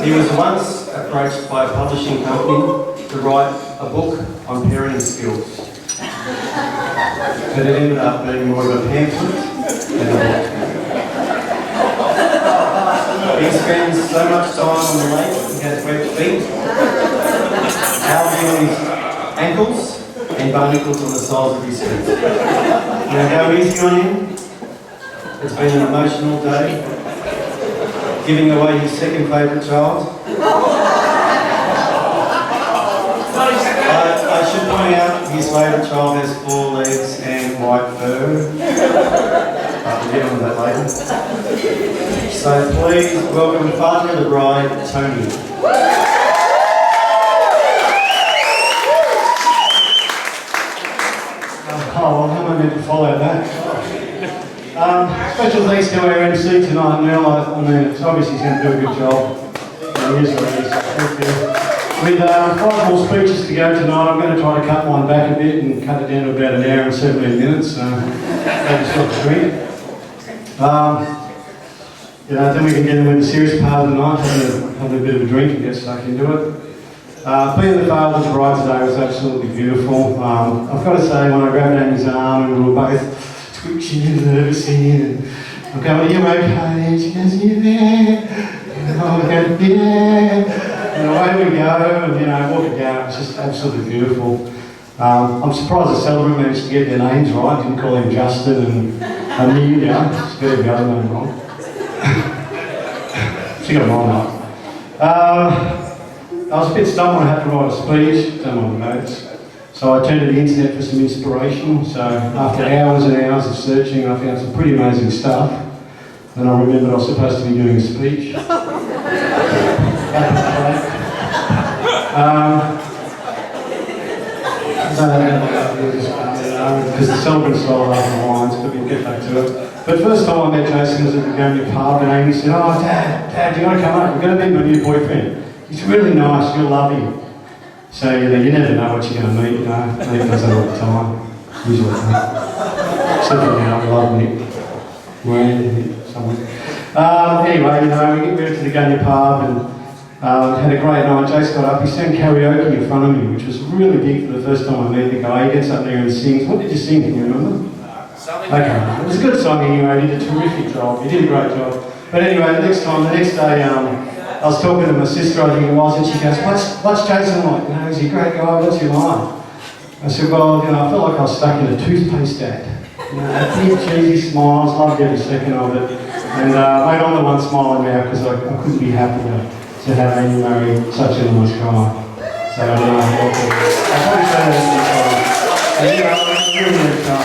He was once approached by a publishing company to write a book on parenting skills, but it ended up being more of a pamphlet than a book. He spends so much time on the lake, he has webbed feet, algae on his ankles, and barnacles on the soles of his feet. Now go easy on him. It's been an emotional day, giving away his second favourite child. I should point out his favourite child has 4 legs and white fur. We'll get on to that later. So please welcome father of the bride, Tony. Oh, well, how am I meant to follow that? Special thanks to our MC tonight, Neil. I mean, it's obviously he's going to do a good job. He is already, so thank you. With 5 more speeches to go tonight, I'm going to try to cut mine back a bit and cut it down to about 1 hour and 17 minutes. So, maybe stop the drink. Then we can get into the serious part of the night, having a bit of a drink and get stuck into it. Being the father of the bride today was absolutely beautiful. I've got to say, when I grabbed Amy's arm and we were both twitching and nervous here, and I'm going, are you okay? She goes, yeah. And I'm going, yeah. And away we go, and walking down, it's just absolutely beautiful. I'm surprised the celebrant managed to get their names right. Didn't call him Justin and Amelia. Just got the other name wrong. She got mine right. I was a bit stumped when I had to write a speech, done all the notes. So I turned to the internet for some inspiration. So after hours and hours of searching, I found some pretty amazing stuff. Then I remembered I was supposed to be doing a speech. Because the celebrant style after the lines, but we'll get back to it. But first time I met Jason was at the Gambia pub, and Amy said, oh, Dad, you got to come up, you're going to meet my new boyfriend. He's really nice, you'll love him. So you never know what you're going to meet, Nick does that all the time, usually. Except for now, I love Nick. Anyway, we went to the Gambia pub and had a great night. Jace got up, he sang karaoke in front of me, which was really big for the first time I met the guy. He gets up there and sings. What did you sing, can you remember? Okay, it was a good song anyway, he did a terrific job, he did a great job. But anyway, the next day, I was talking to my sister, I think it was, and she goes, what's Jason like? He's a great guy, what's he like? I said, well, I felt like I was stuck in a toothpaste ad. Big cheesy smiles, loved every second of it. And made on the one smile now because I couldn't be happier to have Amy marry such a nice guy. So I'll probably say that really nice guy.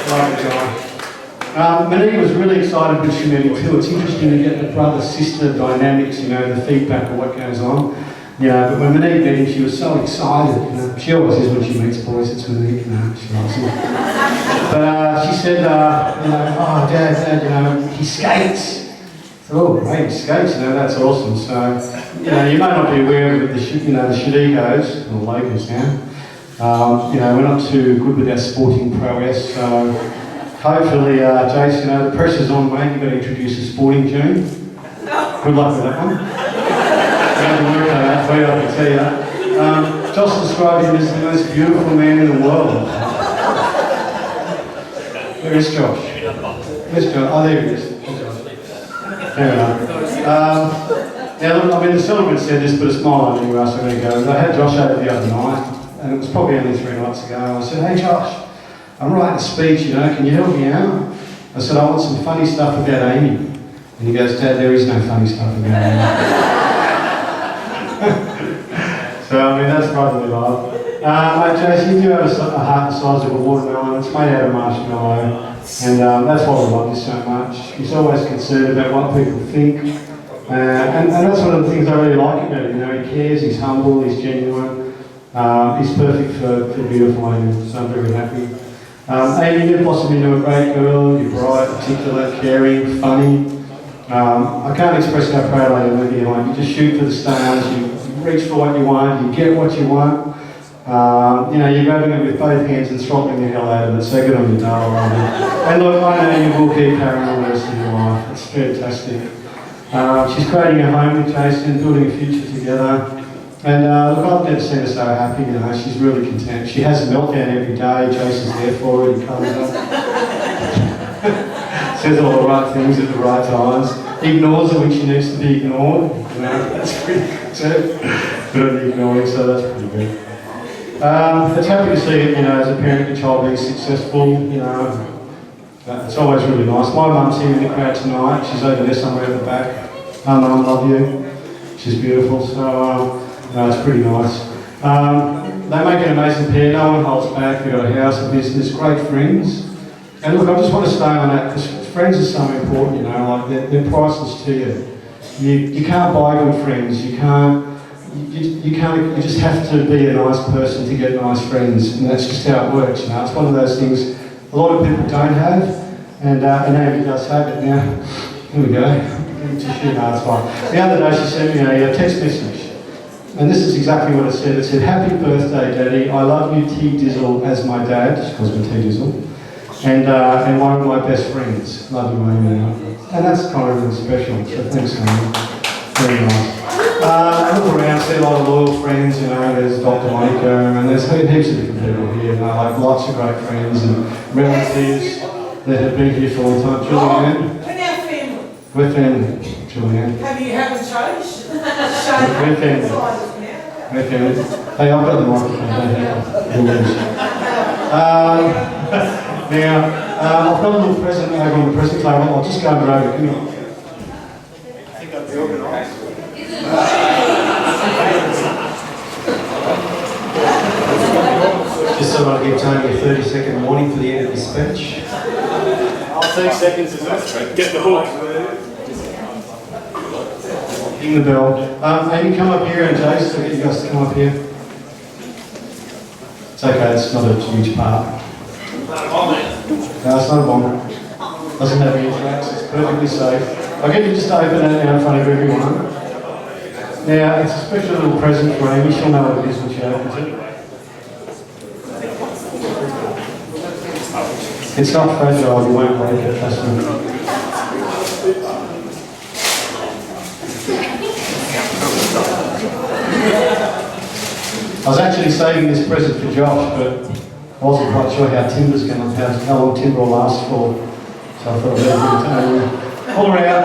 Love the guy. Monique was really excited when she met him too. It's interesting to get the brother-sister dynamics, the feedback of what goes on. But when Monique met him, she was so excited. She always is when she meets boys, it's Monique, she loves him. But she said, oh, Dad, he skates. Oh, great, he skates, that's awesome. So, you may not be aware of the Shadikos, or Lakers now. We're not too good with our sporting prowess, so hopefully, Jason, the pressure's on, mate. You've got to introduce a sporting tune. Good luck with that one. I can tell you that. Josh described him as the most beautiful man in the world. Where is Josh? Where's Josh? Oh, there he is. Fair enough. Now, look, I mean, the celebrant said this, but it's my line anyway, so I'm going to go. I had Josh over the other night, and it was probably only 3 nights ago. I said, hey Josh, I'm writing a speech, you know, can you help me out? I said, I want some funny stuff about Amy. And he goes, Dad, there is no funny stuff about Amy. So, I mean, that's brotherly love. Mate, Jason, you do have a heart the size of a watermelon. It's made out of marshmallow. And that's why we love you so much. He's always concerned about what people think. And that's one of the things I really like about him. You know, he cares, he's humble, he's genuine. He's perfect for beautiful Amy, so I'm very happy. Amy, you've blossomed into a great girl. You're bright, articulate, caring, funny. I can't express how proud I am of you. Like, you just shoot for the stars, you reach for what you want, you get what you want. You know, you're grabbing it with both hands and throttling the hell out of it, so good on you, darling. And look, I know you will keep carrying on the rest of your life. It's fantastic. She's creating a home with Jason, building a future together. And look, I've never seen her so happy, you know, she's really content. She has a meltdown every day, Jason's there for her, he comes up. Says all the right things at the right times. Ignores her when she needs to be ignored. You know, that's pretty good too. Good on the ignoring, so that's pretty good. It's happy to see it, you know, as a parent, your child being successful, you know. It's always really nice. My mum's here in the crowd tonight. She's over there somewhere at the back. Mum, love you. She's beautiful, so it's pretty nice. They make an amazing pair. No one holds back. They've got a house, a business, great friends. And look, I just want to stay on that because friends are so important, you know. Like they're priceless to you. You can't buy good friends. You can't. You just have to be a nice person to get nice friends, and that's just how it works. You know, it's one of those things a lot of people don't have, and Amy does have it now. Here we go. It's fine. The other day she sent me a text message, and this is exactly what it said. It said, "Happy birthday, Daddy. I love you, T Dizzle, as my dad." She calls me T Dizzle, and one of my best friends. Love you, Amy. And that's kind of really special. So thanks, Amy. Very nice. I look around, see a lot of loyal friends, you know, there's Dr. Monica, and there's heaps of different people here, you know, like lots of great friends and relatives that have been here for a long time. Julianne? We're now family. We're family, Julianne. Haven't changed? We're family. We're family. Hey, I've got the microphone. Now, I've got a little present over on the present table. I'll just go over. Come on. I think I'll be organised. Just so I give Tony a 30-second warning for the end of his speech. 30 seconds is it? Get the hook. Ring the bell. Amy, come up here, and Jace, I'll get you guys to come up here. It's okay, it's not a huge part. No, it's not a bomb. Doesn't have any tracks, it's perfectly safe. I'll get you just to open that now in front of everyone. Now, it's a special little present for Amy. She'll know what it is when she opens it. It's not fragile, you won't break it, trust me. I was actually saving this present for Josh, but I wasn't quite sure how long timber will last for. So I thought I'd better give it to Amy. Pull her out.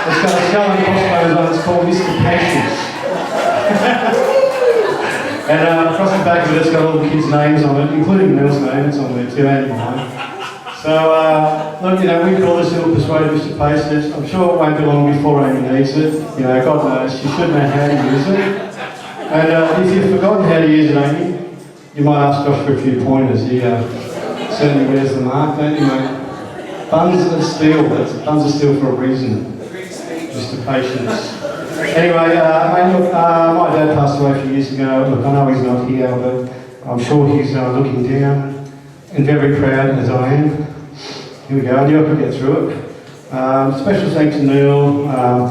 It's got a skull and crossbones on it. It's called Mr. Patience. And across the back of it, it's got all the kids' names on it, including Mel's name. It's on there too, and mine. So, look, you know, we call this little Persuade Mr. Patience. I'm sure it won't be long before Amy needs it. You know, God knows, she should know how to use it. And if you've forgotten how to use it, Amy, you might ask Josh for a few pointers. He certainly wears the mark, don't you, mate? Buns are steel, buns are steel for a reason. Mr. Patience. Anyway, mate, look, my dad passed away a few years ago. Look, I know he's not here, but I'm sure he's looking down and very proud as I am. Here we go, I knew I could get through it. Special thanks to Neil,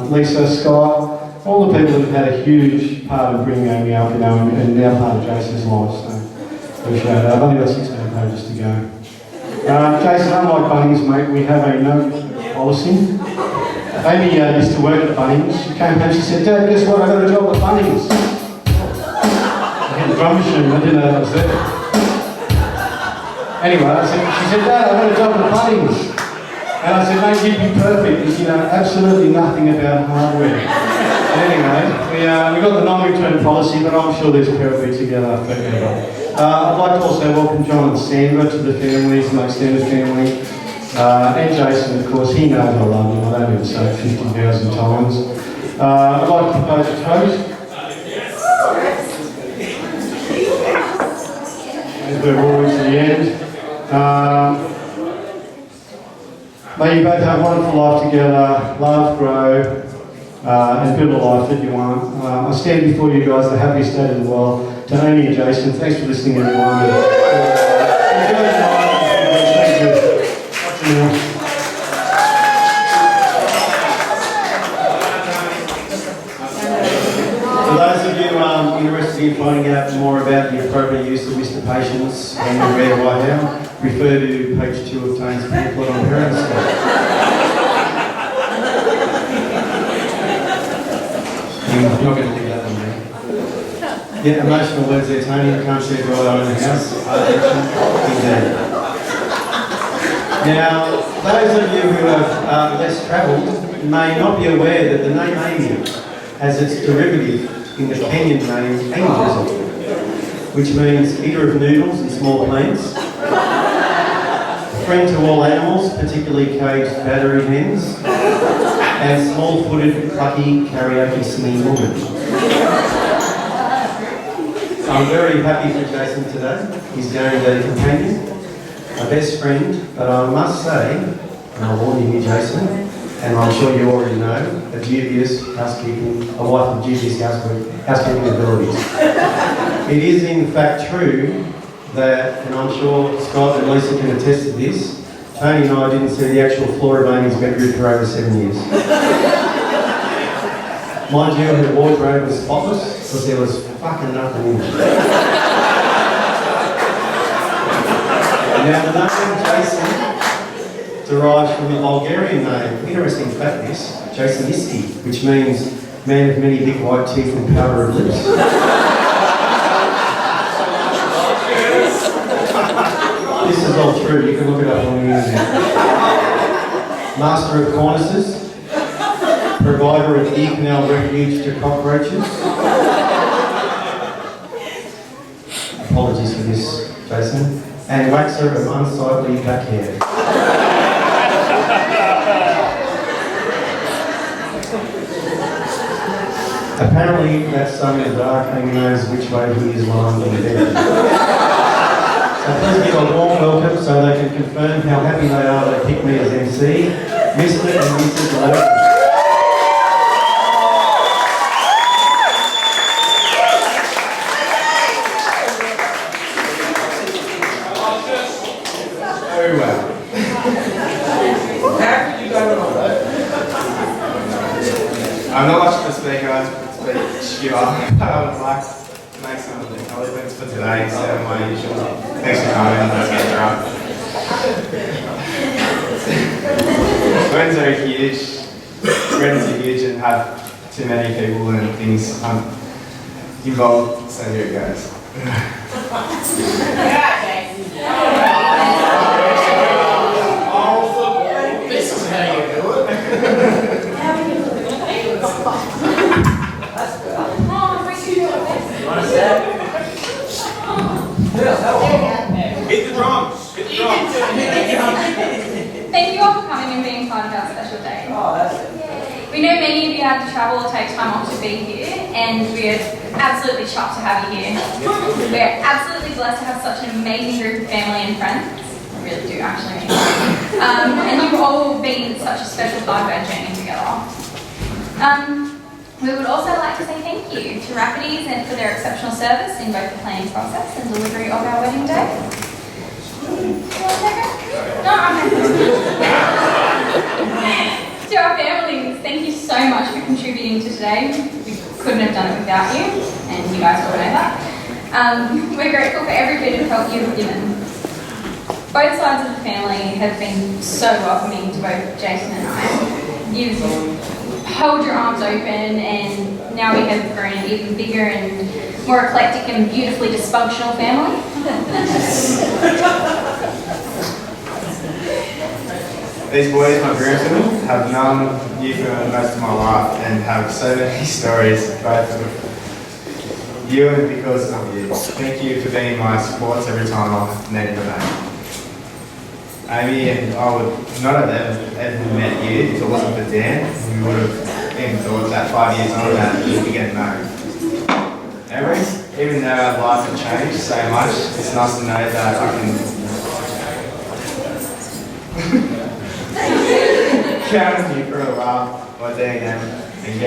Lisa, Scott, all the people that have had a huge part of bringing Amy up, you know, and now part of Jason's life, so appreciate it. I've only got 16 pages to go. Jason, unlike Bunnings, mate, we have a no policy. Amy used to work at Bunnings. She came home, she said, Dad, guess what? I got a job at Bunnings. I had the drum machine, I didn't know that was there. Anyway, she said, Dad, I got a job at Bunnings. And I said, mate, you'd be perfect because you know absolutely nothing about hardware. Anyway, we got the non-return policy, but I'm sure this pair will be together forever. I'd like to also welcome John and Sandra to the family, to my extended family. And Jason, of course, he knows I love him. I don't even say it 50,000 times. I'd like to propose a toast. As we're always to the end. May you both have a wonderful life together, love, grow, and build a life that you want. I stand before you guys the happiest state in the world. To Amy and Jason, thanks for listening, everyone. Enjoy the night. Thank you. For those of you interested in finding out more about the appropriate use of Mr. Patience and the Rare Whitehound, refer to page 2 of Tane's pamphlet on Periscope. I'm not going to leave that one there. Yeah, emotional words there, Tony. You can't share right on in the house. Indeed. Now, those of you who have less travelled may not be aware that the name Amy has its derivative in the Kenyan name Angel, which means eater of noodles and small plants, friend to all animals, particularly caged battery hens, and small-footed, plucky, karaoke singing woman. So I'm very happy for Jason today. He's going to be a companion, a best friend, but I must say, and I'll warn you, Jason, and I'm sure you already know, a dubious housekeeping, a wife of dubious housekeeping abilities. It is in fact true that, and I'm sure Scott and Lisa can attest to this, Tony and I didn't see the actual floor of Amy's bedroom for over 7 years. Mind you, her wardrobe was spotless because there was fucking nothing in it. Now the name Jason derives from the Bulgarian name, interesting fact this, Jasonisti, which means man of many big white teeth and powder of lips. This is all true, you can look it up on the internet. Master of cornices, provider of ear canal refuge to cockroaches. Apologies for this, Jason. And waxer of unsightly back hair. Apparently, that sun is dark and he knows which way he is lying in bed. So please give a warm welcome so they can confirm how happy they are to pick me as MC, Mr. and Mrs. Logan. Very well. How could you go wrong? I'm not much of a speaker, skewer. I would like to make some acknowledgements for today instead of my usual. Thanks for coming, let's get drunk. Friends are huge. Friends are huge and have too many people and things involved, so here it goes. This is how you do it. Hit the drums! Hit the drums! Thank you all for coming and being part of our special day. We know many of you had to travel or take time off to be here, and we're absolutely chuffed to have you here. We're absolutely blessed to have such an amazing group of family and friends. I really do actually mean that. And you've all been such a special part of our journey together. We would also like to say thank you to Rafferty's and for their exceptional service in both the planning process and delivery of our wedding day. No, to our families, thank you so much for contributing to today. We couldn't have done it without you, and you guys all know that. We're grateful for every bit of help you've given. Both sides of the family have been so welcoming to both Jason and I. You've held your arms open, and now we have grown an even bigger and more eclectic and beautifully dysfunctional family. These boys, my groomsmen, have known you for most of my life and have so many stories, both of you and because of you. Thank you for being my supports every time I needed a mate. Amy and I would not have ever met you if it wasn't for Dan. We would have even thought that 5 years on that we'd be getting married. Even though our lives have changed so much, it's nice to know that I can count on you for a while or doing them and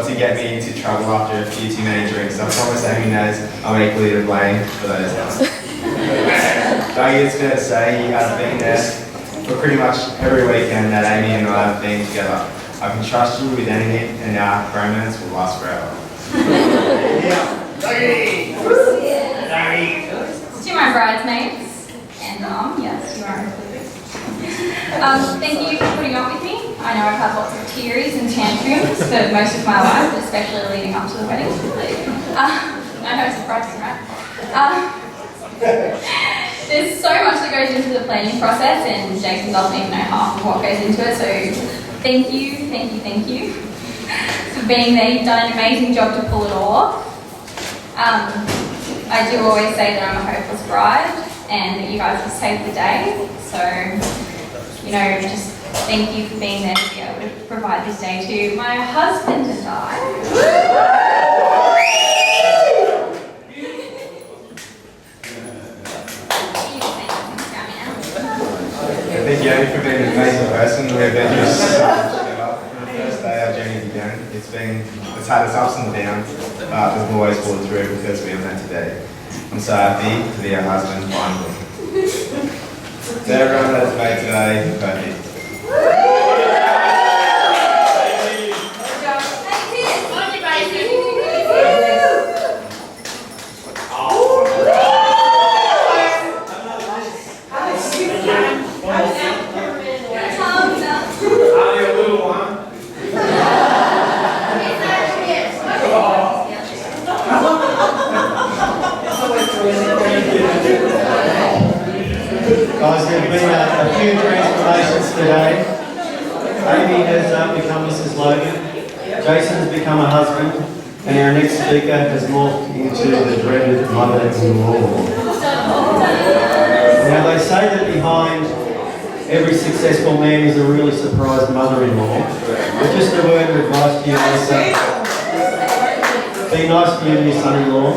to get me into trouble after a few too many drinks. I promise Amy knows I'm equally to blame for those nights. Dougie, it's fair to say you have been there for pretty much every weekend that Amy and I have been together. I can trust you with anything and our romance will last forever. To my bridesmaids and mom, yes, you are included. Thank you for putting up with me. I know I've had lots of tears and tantrums for most of my life, but especially leading up to the wedding. I know it's surprising, right? There's so much that goes into the planning process, and Jason doesn't even know half of what goes into it, so thank you for being there. You've done an amazing job to pull it all off. I do always say that I'm a hopeless bride and that you guys have saved the day, so just thank you for being there to be able to provide this day to my husband and I. Thank you, Amy, for being an amazing person. We've been through so much together. From the first day our journey began, it's had its ups and downs, but we've always pulled through because we are meant to be. I'm so happy to be your husband finally. To everyone that has made today perfect. Guys, there have been a few transformations today. Amy has become Mrs. Logan, Jason has become a husband, and our next speaker has morphed into the dreaded mother-in-law. Now they say that behind every successful man is a really surprised mother-in-law. But just a word of advice to you, Lisa. Be nice to you and your son-in-law,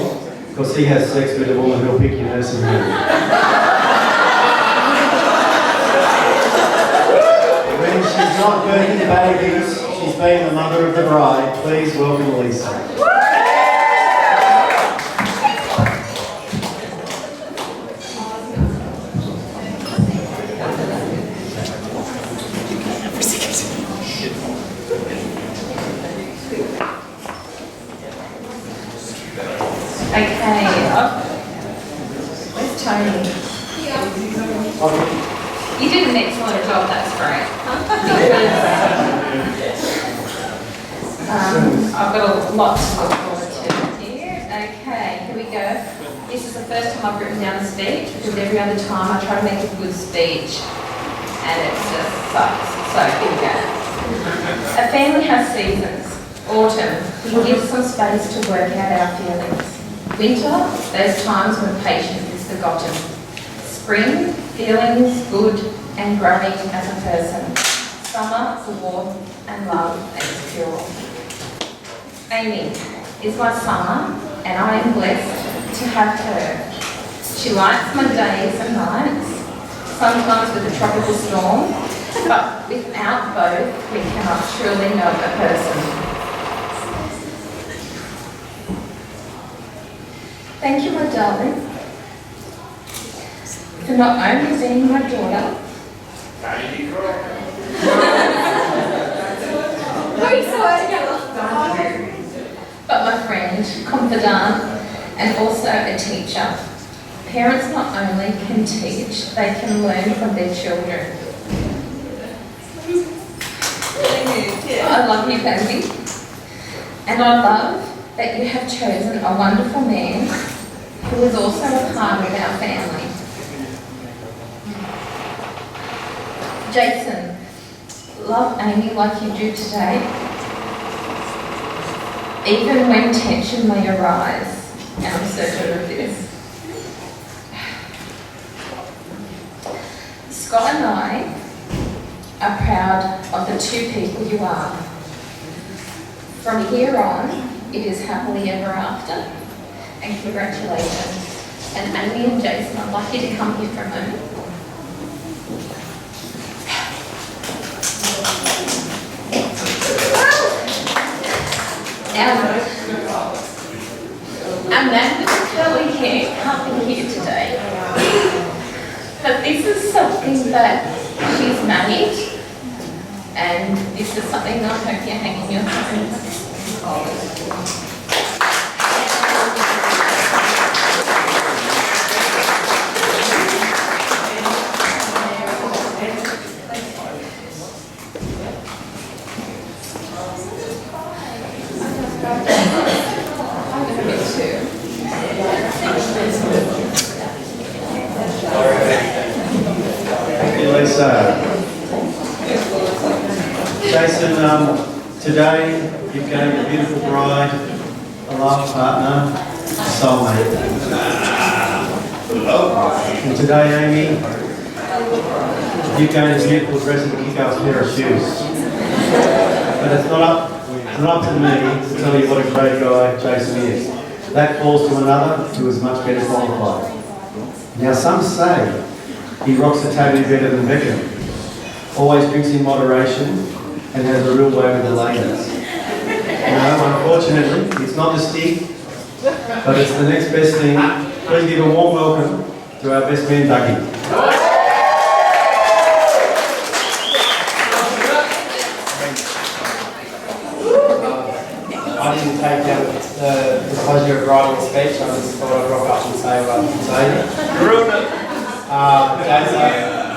because he has sex with a woman who'll pick your nursing home. She's not birthing babies, she's being the mother of the bride. Please welcome Lisa. Okay, where's Tony? You did an excellent job, that's great. I've got a lot to look forward to here. Okay, here we go. This is the first time I've written down a speech, because every other time I try to make a good speech and it just sucks. So here we go. A family has seasons. Autumn, we give some space to work out our feelings. Winter, those times when patience is forgotten. Spring, feelings good and growing as a person. Summer, for warmth and love that is pure. Amy is my summer, and I am blessed to have her. She lights my days and nights, sometimes with a tropical storm, but without both, we cannot truly know a person. Thank you, my darling, for not only being my daughter, but my friend, confidant, and also a teacher. Parents not only can teach, they can learn from their children. I love you, baby, and I love that you have chosen a wonderful man who is also a part of our family. Jason, love Amy like you do today, even when tension may arise, and I'm certain of this. Scott and I are proud of the two people you are. From here on, it is happily ever after, and congratulations. And Amy and Jason, I'd like you to come here for a moment. Amanda Curly Hair can't be here today, but this is something that she's managed, and this is something that I hope you hang in your home. Jason, today you've gained a beautiful bride, a love partner, a soulmate. And today, Amy, you've gained a beautiful dress and a kick-ass pair of shoes. But it's not up to me to tell you what a great guy Jason is. That falls to another who is much better qualified. Now, some say he rocks the tabby better than Beckham. Always drinks in moderation and has a real way with the ladies. No, unfortunately, it's not the stick, but it's the next best thing. Please give a warm welcome to our best man, Dougie. I didn't take the pleasure of writing a speech. I just thought I'd rock up and say what I have to say. Ruined it. Jason,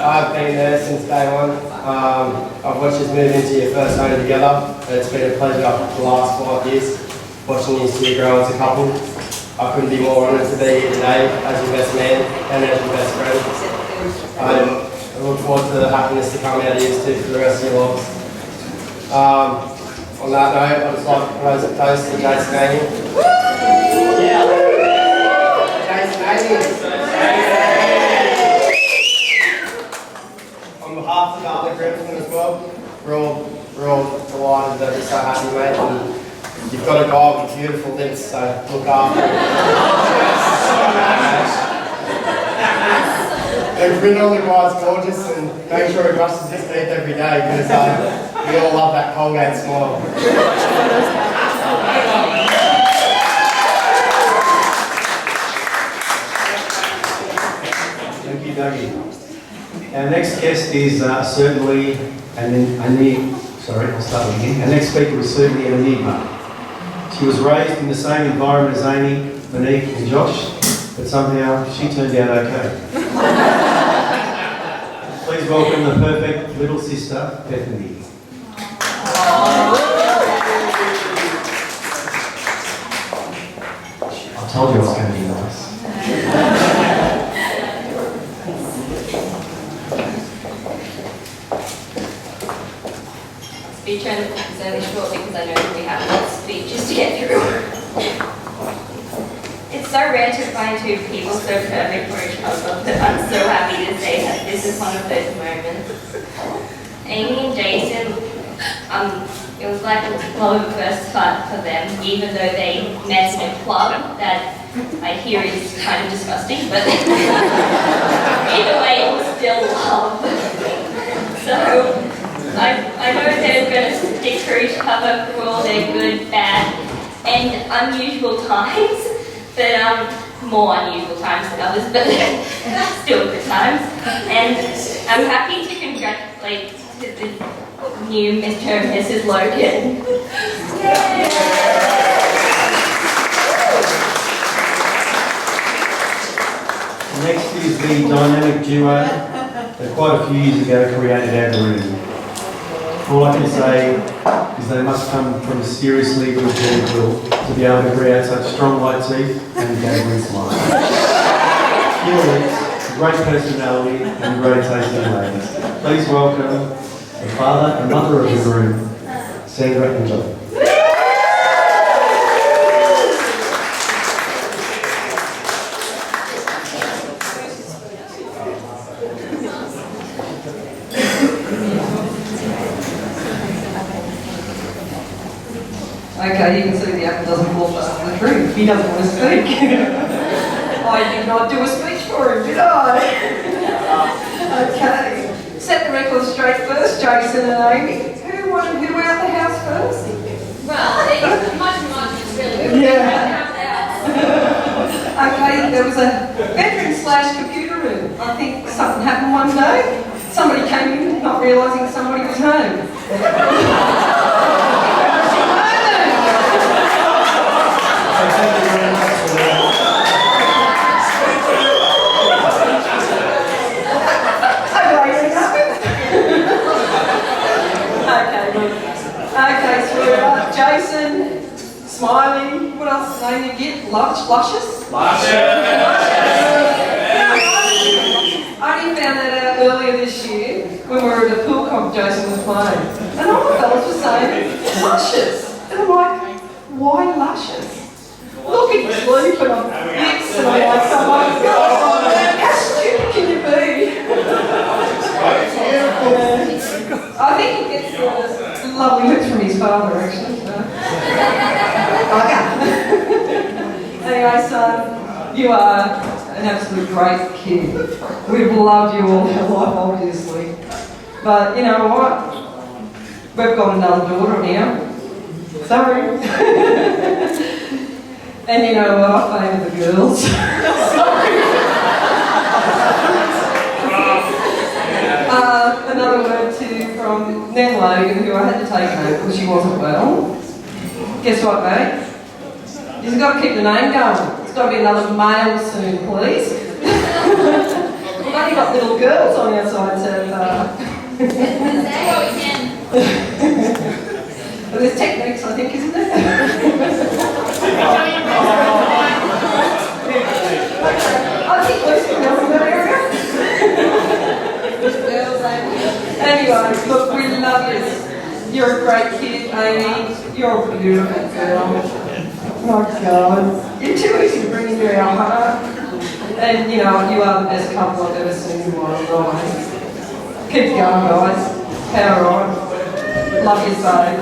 I've been there since day one. I've watched us move into your first home together. It's been a pleasure the last 5 years watching you two grow as a couple. I couldn't be more honoured to be here today as your best man and as your best friend. I look forward to the happiness to come out of you two for the rest of your lives. On that note, I'd just like to propose a toast to Jason and Amy. Jason and Amy. On behalf of the other group as well, we're all delighted that you're so happy, mate. And you've got a guy with beautiful lips, so look after him. And we know the guy's gorgeous, and make sure he brushes his teeth every day because we all love that Colgate smile. Thank you, Dougie. Our next guest is certainly I'll start again. Our next speaker is certainly an enigma. She was raised in the same environment as Amy, Monique and Josh, but somehow she turned out okay. Please welcome the perfect little sister, Bethany. I told you I was going to be nice. Speech only short because I know we have lots of speeches to get through. It's so rare to find two people so perfect for each other that I'm so happy to say that this is one of those moments. Amy and Jason, it was like love at first sight for them, even though they met in a club that I hear is kind of disgusting, but either way it was still love. So I know they're going to stick for each other through all their good, bad, and unusual times, but more unusual times than others, but still good times. And I'm happy to congratulate the new Mr. and Mrs. Logan. Next is the dynamic duo that quite a few years ago created our room. All I can say is they must come from a seriously good will to be able to create such strong white teeth and gangrene smile. Pure lips great personality and great taste in ladies. Please welcome the father and mother of the groom, Sandra and John. Okay, you can see the apple doesn't fall far from the tree. He doesn't want to speak. I did not do a speech for him, did I? Okay. Set the record straight first, Jason and Amy. Who were out the house first? Well, much is really good. Yeah. Okay, there was a bedroom/computer room. I think something happened one day. Somebody came in not realising somebody was home. Okay, sweetheart. Jason, Smiley, what else is the name you get? Luscious? I only found that out earlier this year when we were at a pool comp Jason was playing. And all the fellas were saying, Luscious. And I'm like, why Luscious? Look at you sleeping on hips and I'm like, oh my God, how stupid can you be? I think he gets the lovely looks from his father, actually. Anyway, son, you are an absolute great kid. We've loved you all our life, obviously. But you know what? We've got another daughter now. Sorry. And you know what? I favour the girls. Sorry. Another word from Nan Logan, who I had to take home because she wasn't well. Guess what, mate? You've got to keep the name going. It's got to be another male soon, please. We've only got little girls on our side so far. Well, there's techniques, I think, isn't there? I think Lucy knows in that area. Anyway, look, we love you. You're a great kid, Amy. You're a beautiful girl. Oh my God. You're too easy to bring into our heart. And you know, you are the best couple I've ever seen in my life. Keep going, guys. Power on. Love you, babe.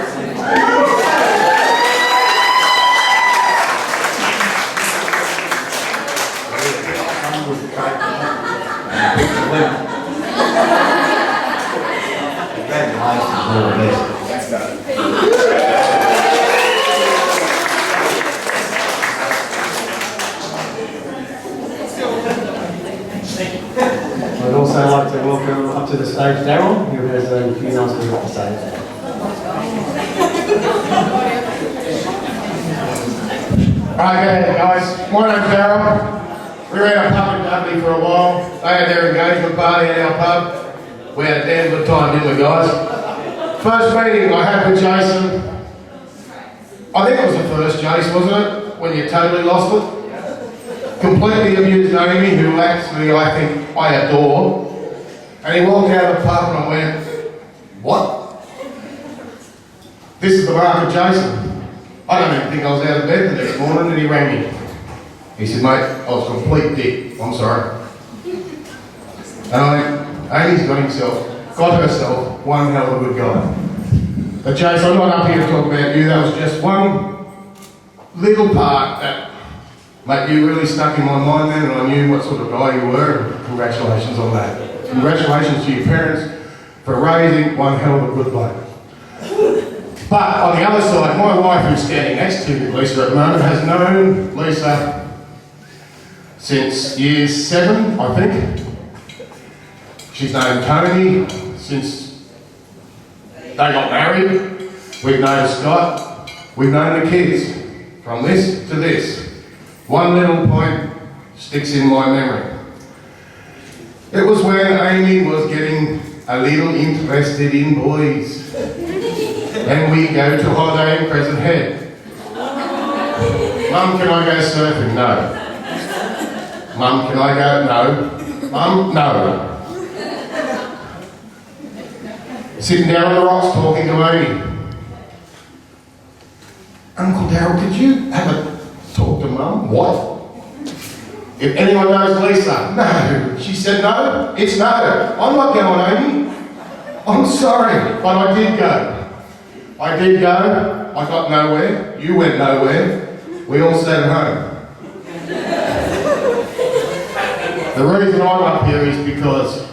I'd also like to welcome up to the stage Daryl, who has a few nice things to say. Okay, guys, my name's Daryl. We ran a pub in Dudley for a while. They had their engagement party at our pub. We had a damn good time, didn't we, guys? First meeting I had with Jason, I think it was the first, Jace, wasn't it? When you totally lost it? Completely abused Amy, who actually I think I adore. And he walked out of the pub and I went, what? This is the mark of Jason. I don't even think I was out of bed the next morning and he rang me. He said, mate, I was a complete dick. I'm sorry. And I went, Amy's got herself one hell of a good guy. But Jason, I'm not up here to talk about you. That was just one little part that, mate, you really stuck in my mind then and I knew what sort of guy you were. Congratulations on that. Congratulations to your parents for raising one hell of a good bloke. But on the other side, my wife, who's standing next to Lisa at the moment, has known Lisa since year 7, I think. She's known Tony since they got married. We've known Scott. We've known the kids. From this to this. One little point sticks in my memory. It was when Amy was getting a little interested in boys. Then we go to holiday in Crescent Head. Mum, can I go surfing? No. Mum, can I go? No. Mum, no. Sitting down on the rocks talking to Amy. Uncle Darryl, did you ever talk to Mum? What? If anyone knows Lisa, no. She said no, it's no. I'm not going, Amy. I'm sorry, but I did go. I did go, I got nowhere, you went nowhere, we all stayed at home. The reason I'm up here is because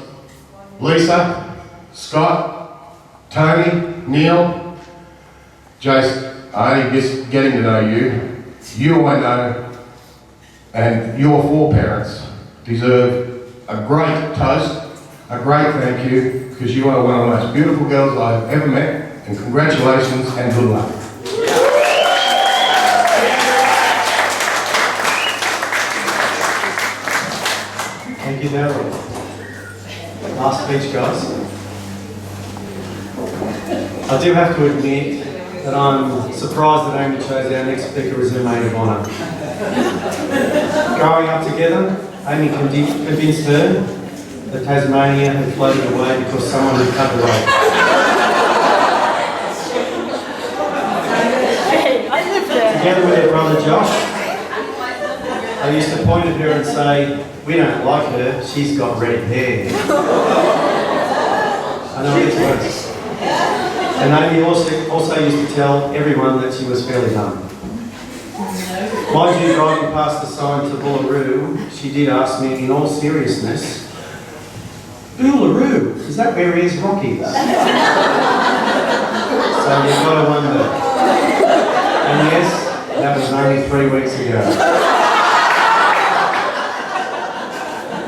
Lisa, Scott, Tony, Neil, Jason, I'm only just getting to know you. You I know, and your four parents deserve a great toast, a great thank you, because you are one of the most beautiful girls I've ever met, and congratulations and good luck. Thank you, Darryl. Last speech, guys. I do have to admit that I'm surprised that Amy chose our next speaker as her maid of honour. Growing up together, Amy convinced her that Tasmania had floated away because someone had cut her off. Together with her brother Josh, I used to point at her and say, "We don't like her, she's got red hair." I know it's worse. And Amy also used to tell everyone that she was fairly dumb. Mind you, driving past the sign to Boolaroo, she did ask me in all seriousness, "Boolaroo, is that where Ayers Rock is?" So you've got to wonder. And yes, that was only 3 weeks ago.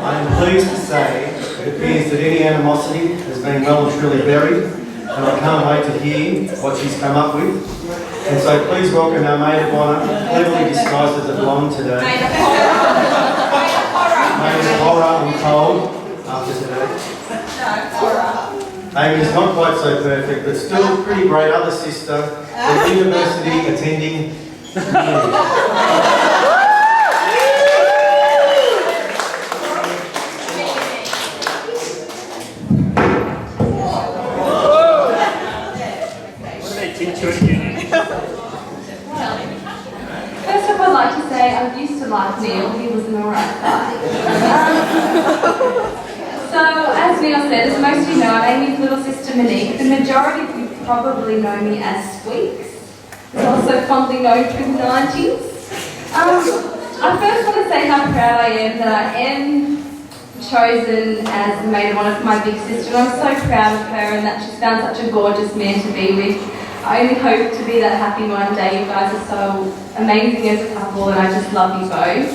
I am pleased to say it appears that any animosity has been well and truly buried, and I can't wait to hear what she's come up with. And so please welcome our maid of honour, cleverly disguised as a blonde today. Maid of horror and cold after today. Amy is not quite so perfect, but still a pretty great other sister, the university attending First off, I'd like to say I used to like Neil. He was an alright guy. So, as Neil said, as most of you know, I'm Amy's little sister Monique. The majority of you probably know me as Squeaks. It's also fondly known through the 90s. I first want to say how proud I am that I am chosen as the maid of honour for my big sister. And I'm so proud of her and that she's found such a gorgeous man to be with. I only hope to be that happy one day. You guys are so amazing as a couple and I just love you both.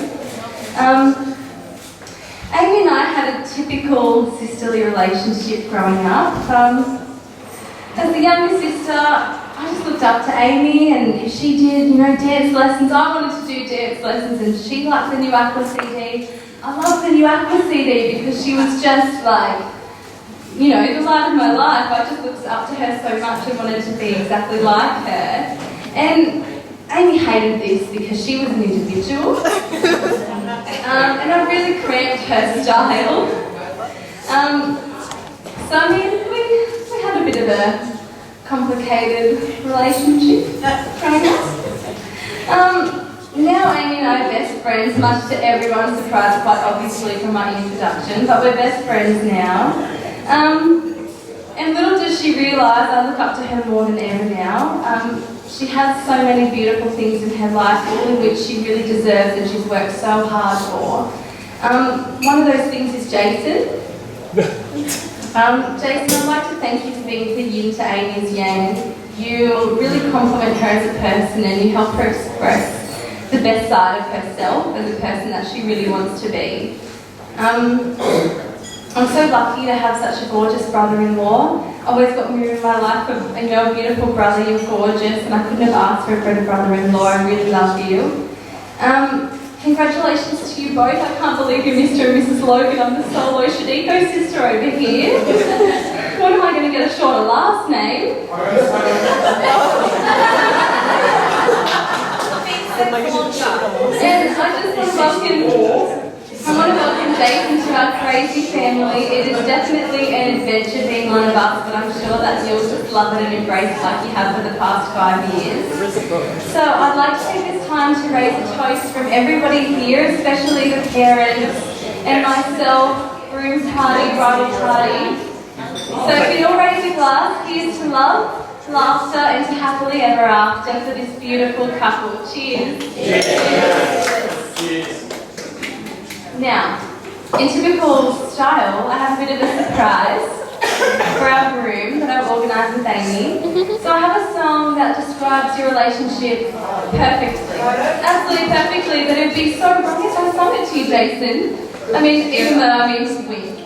Amy and I had a typical sisterly relationship growing up. As the younger sister, I just looked up to Amy, and if she did, dance lessons, I wanted to do dance lessons, and she liked the new Aqua CD. I loved the new Aqua CD because she was just like, the light of my life. I just looked up to her so much and wanted to be exactly like her. And Amy hated this because she was an individual. And I really cramped her style. So I mean, we had a bit of a complicated relationship growing up. Now Amy and I are best friends, much to everyone's surprise, quite obviously from my introduction, but we're best friends now. And little does she realise, I look up to her more than ever now. She has so many beautiful things in her life, all in which she really deserves and she's worked so hard for. One of those things is Jason. Jason, I'd like to thank you for being the yin to Amy's yang. You really compliment her as a person and you help her express the best side of herself as a person that she really wants to be. I'm so lucky to have such a gorgeous brother-in-law. I always got Miriam in my life, a beautiful brother, you're gorgeous, and I couldn't have asked for a better brother-in-law. I really love you. Congratulations to you both. I can't believe you're Mr. and Mrs. Logan. I'm the solo Shadiko sister over here. When am I going to get a shorter last name? And I just want to welcome Jason to our crazy family. It is definitely an adventure being one of us, but I'm sure that you'll just love it and embrace it like you have for the past 5 years. So I'd like to take this time to raise a toast from everybody here, especially the parents and myself, groom's party, bridal party. So if you'd all raise your glass, here's to love, laughter and to happily ever after for this beautiful couple. Cheers. Cheers. Now, in typical style, I have a bit of a surprise for our groom that I've organised with Amy. So I have a song that describes your relationship perfectly. Absolutely perfectly, but it would be so wrong if I sung it to you, Jason. I mean, even though I mean to win.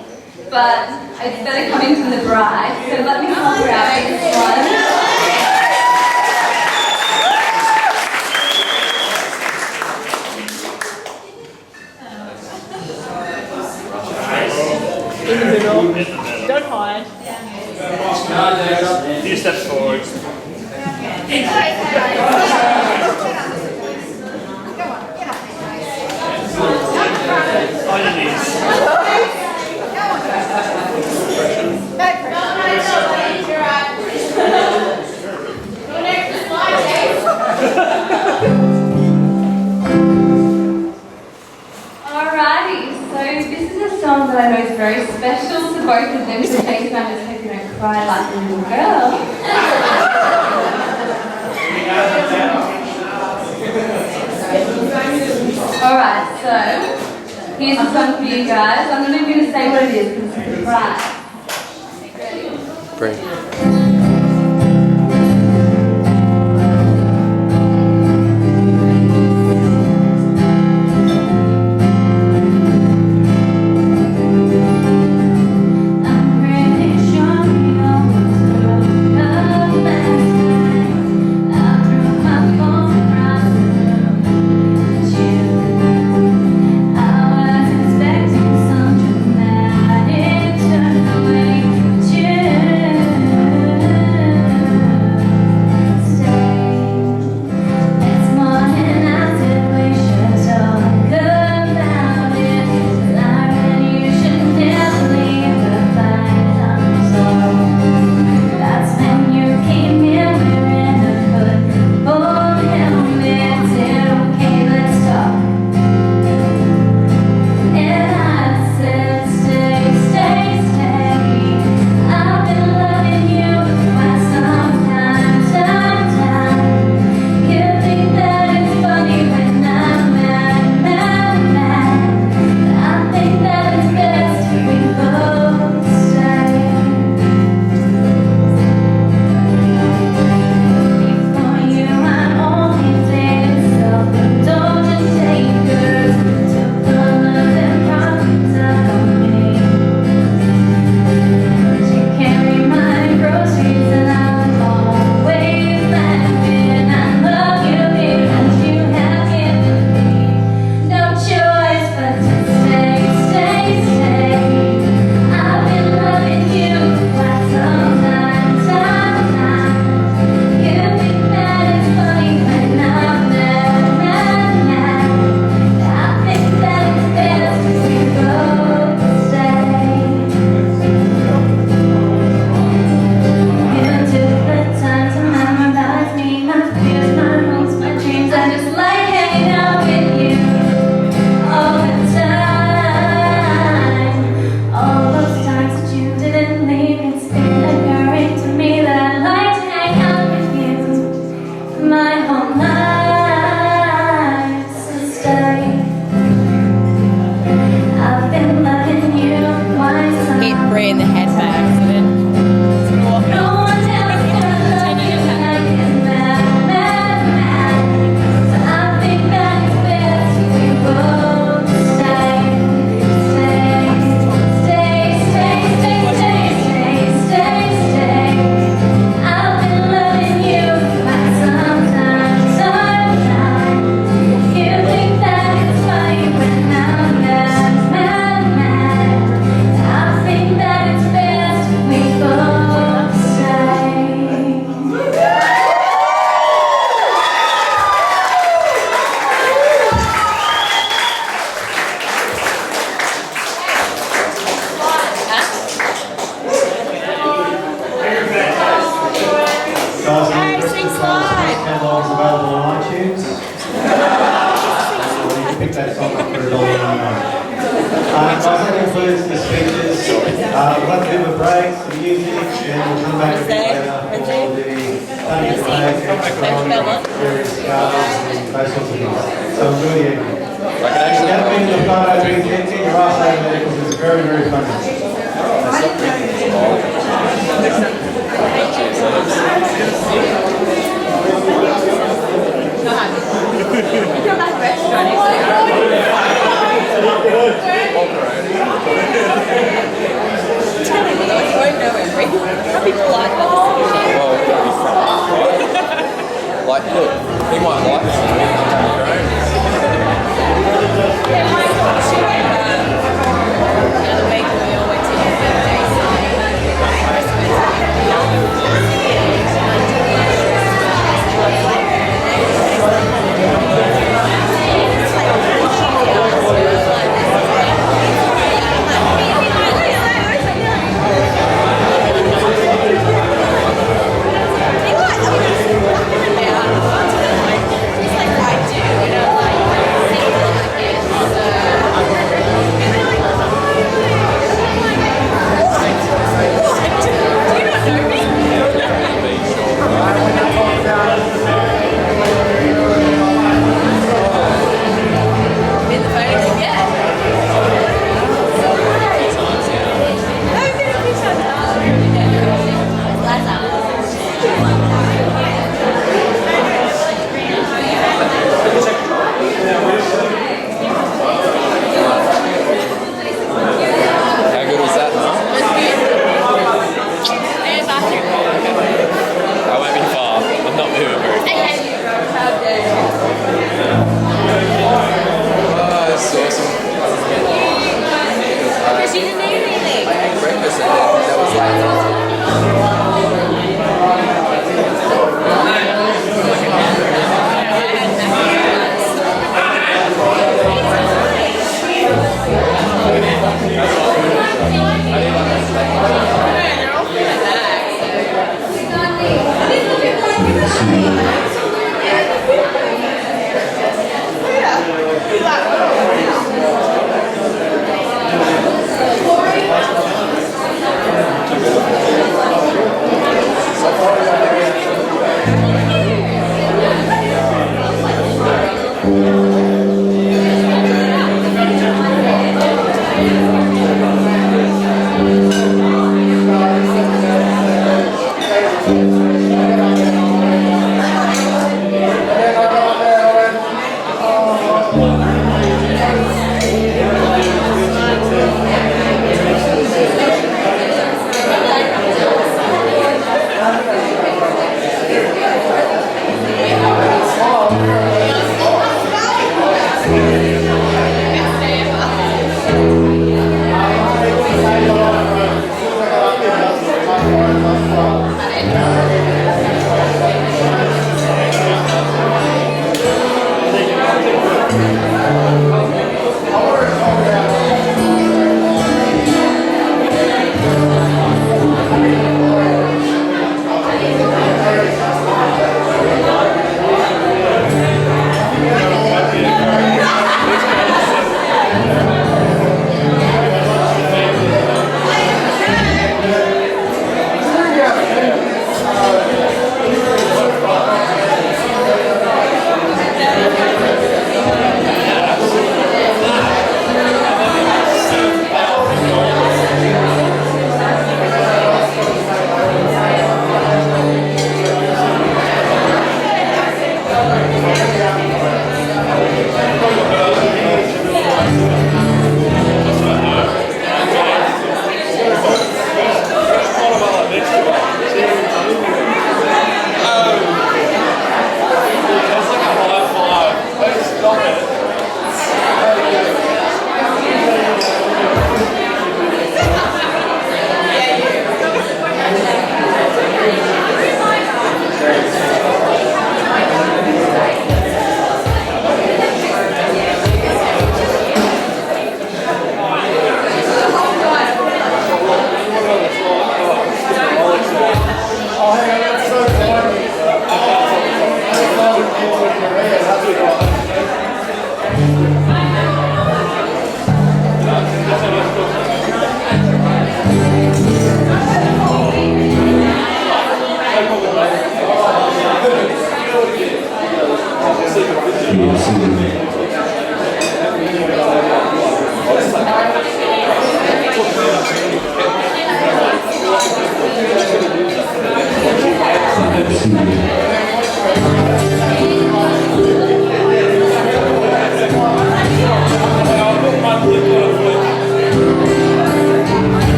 But it's better coming from the bride, so let me help her out with this one. In the middle. Don't hide. A few steps forward. On your knees. Alrighty, so this is a song that I know is very special to both of them, so Jason, I just hope you don't cry like a little girl. Alright, so here's the song for you guys. I'm not even going to say what it is because it's a surprise. Great. Expecting some dramatic turn away, but you that song up for $1.99. Guys, that concludes the speeches. We'll have a bit of a break, some music, and we'll come back a bit later for the cutting of cake, various cards, and those sorts of things. So enjoy the evening. If you haven't been to the photo booth yet, get your ass over there because it's very, very funny. Like, look, he might like this.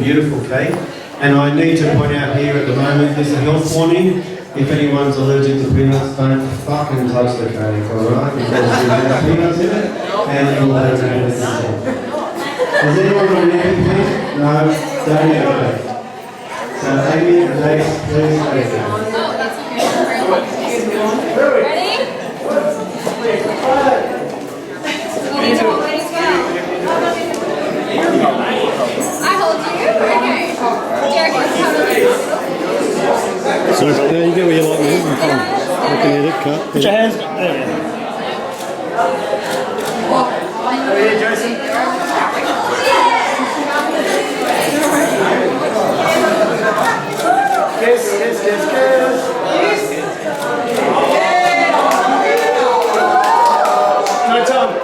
Beautiful cake. And I need to point out here at the moment, there's a health warning. If anyone's allergic to peanuts, don't fucking touch the cake, alright? Because there's peanuts in it, and it'll have peanuts in it. Has anyone got an EpiPen? No, don't have it. So Amy and Dave, please take it. So now you get where you like me, and come on. You can edit, cut. Put your hands up. There we go. Over here, Jason. Kiss, kiss, kiss, kiss. No tongue.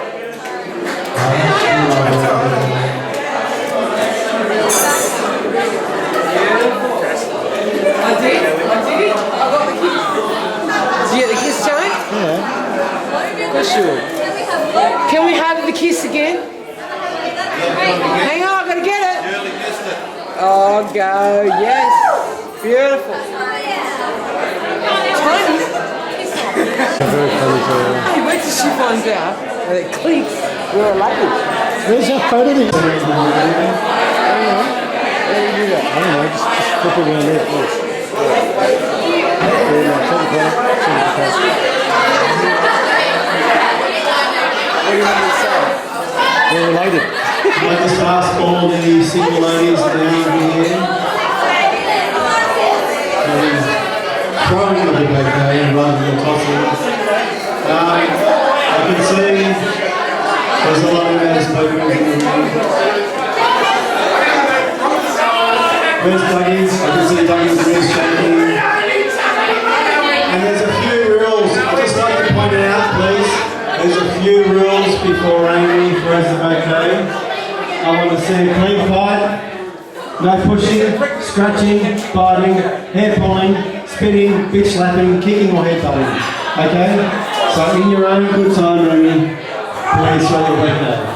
Can we have the kiss again? Hang on, I've got to get it. Oh, go. Yes. Beautiful. Tiny. Hey, wait till she finds out and it clicks. We're related. Where's that photo that you hang on. How do you do that? I don't know, just flip it around there, please. We're related. I'd just ask all the single ladies down here. Throwing the big okay rather than tossing. I can see there's a lot of outspoken in the room. Where's Dougie's? I can see Dougie's wrist shaking. There's a few rules before Amy throws the bouquet. I want to see a clean fight. No pushing, scratching, biting, hair pulling, spitting, bitch slapping, kicking or headbutting. Okay? So in your own good time, Amy, please throw your bouquet.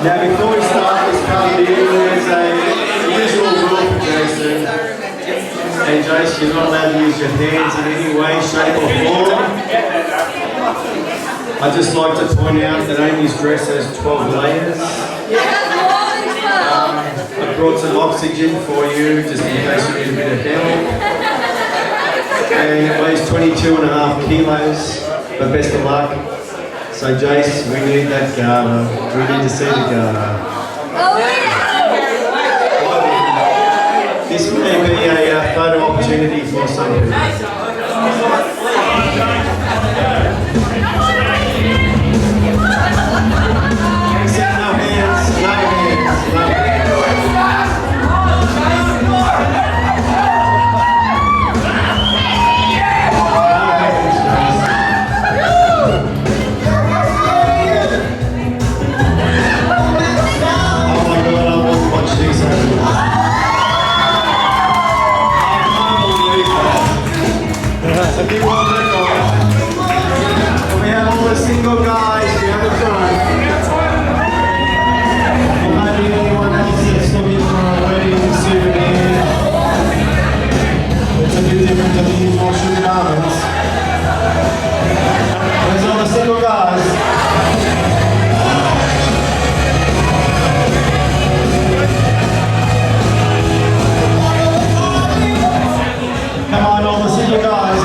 Now before we start this party, there's a usual rule for Jason. And Jason, you're not allowed to use your hands in any way, shape or form. I'd just like to point out that Amy's dress has 12 layers. I brought some oxygen for you, just in case you need a bit of help. And it weighs 22.5 kilos, but best of luck. So Jace, we need that gala. We need to see the gala. This may be a photo opportunity for some people. We have all the single guys, we have the front. Maybe anyone else that's looking for a wedding souvenir. It's a bit different than the usual sugar diamonds. There's all the single guys. Come on, all the single guys,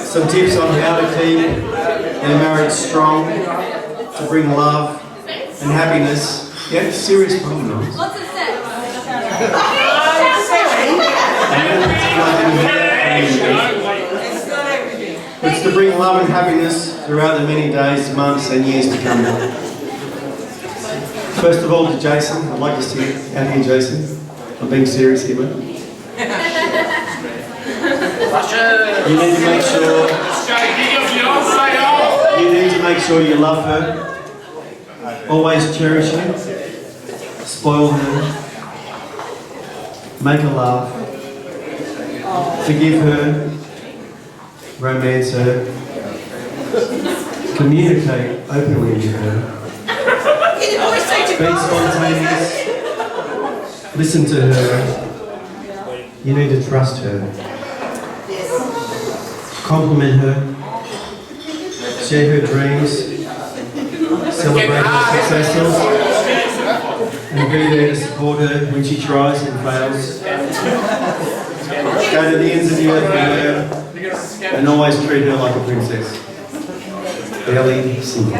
some tips on how to keep their marriage strong, to bring love and happiness. Yeah, serious problem. Lots of sex. It's to bring love and happiness throughout the many days, months and years to come. First of all to Jason, I'd like to see it out here, Jason. I'm being serious here, mate. You need to make sure. You need to make sure you love her. Always cherish her. Spoil her. Make her laugh. Forgive her. Romance her. Communicate openly with her. Be spontaneous. Listen to her. You need to trust her. Compliment her, share her dreams, celebrate her successes, and be there to support her when she tries and fails. Go to the ends of the earth for her, and always treat her like a princess. Barely simple.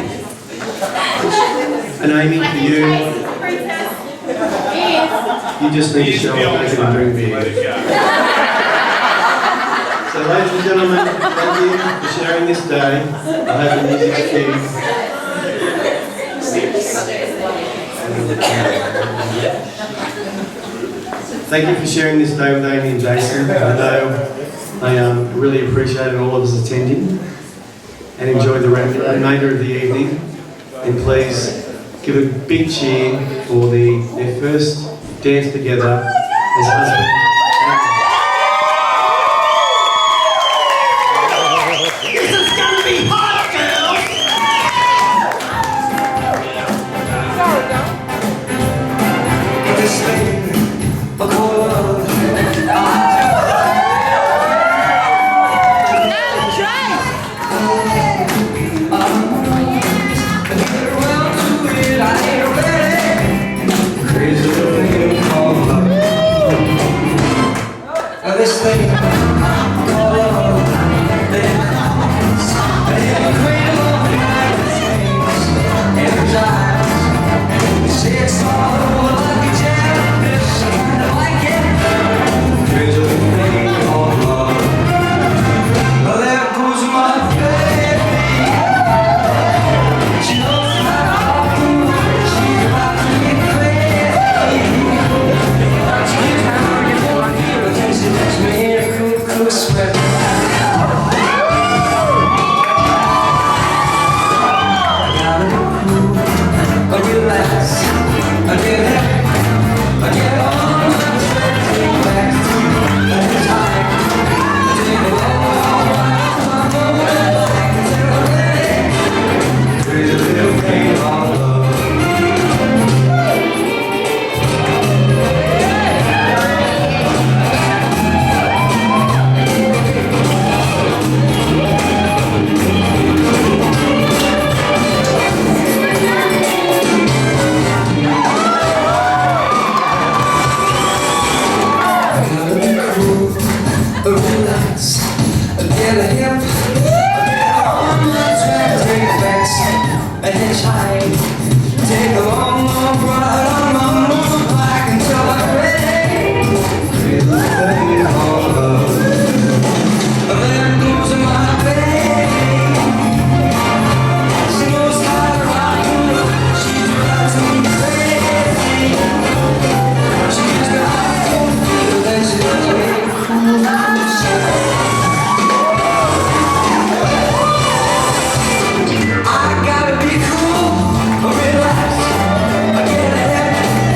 And Amy, for you, you just need to show up naked and drink beer. So ladies and gentlemen, thank you for sharing this day. I hope the music's cute. Thank you for sharing this day with Amy and Jason. I know I really appreciated all of us attending and enjoyed the remainder of the evening. And please give a big cheer for their first dance together as husband. This is gonna be hot, girls! This thing called love. This thing called love. Every time you say it's all over like a jellyfish, I like it. Crazy little thing called love. Well, there goes my baby. She knows how to talk to me. She's about to get crazy. She's how you want to feel it. She makes me hear a cool sweat. Relax, I get happy, I get on my track, take back the time, take a long while, I'm crazy little thing called love. Relax, get a hip, get on my track, take backs, a hitchhike, take a long ride on my motorbike until I'm ready. Crazy thing called love. There goes my baby. She knows how to rock and roll. She drives me crazy. She's got a feel that she's really cool. I gotta be cool, relax, I get ahead.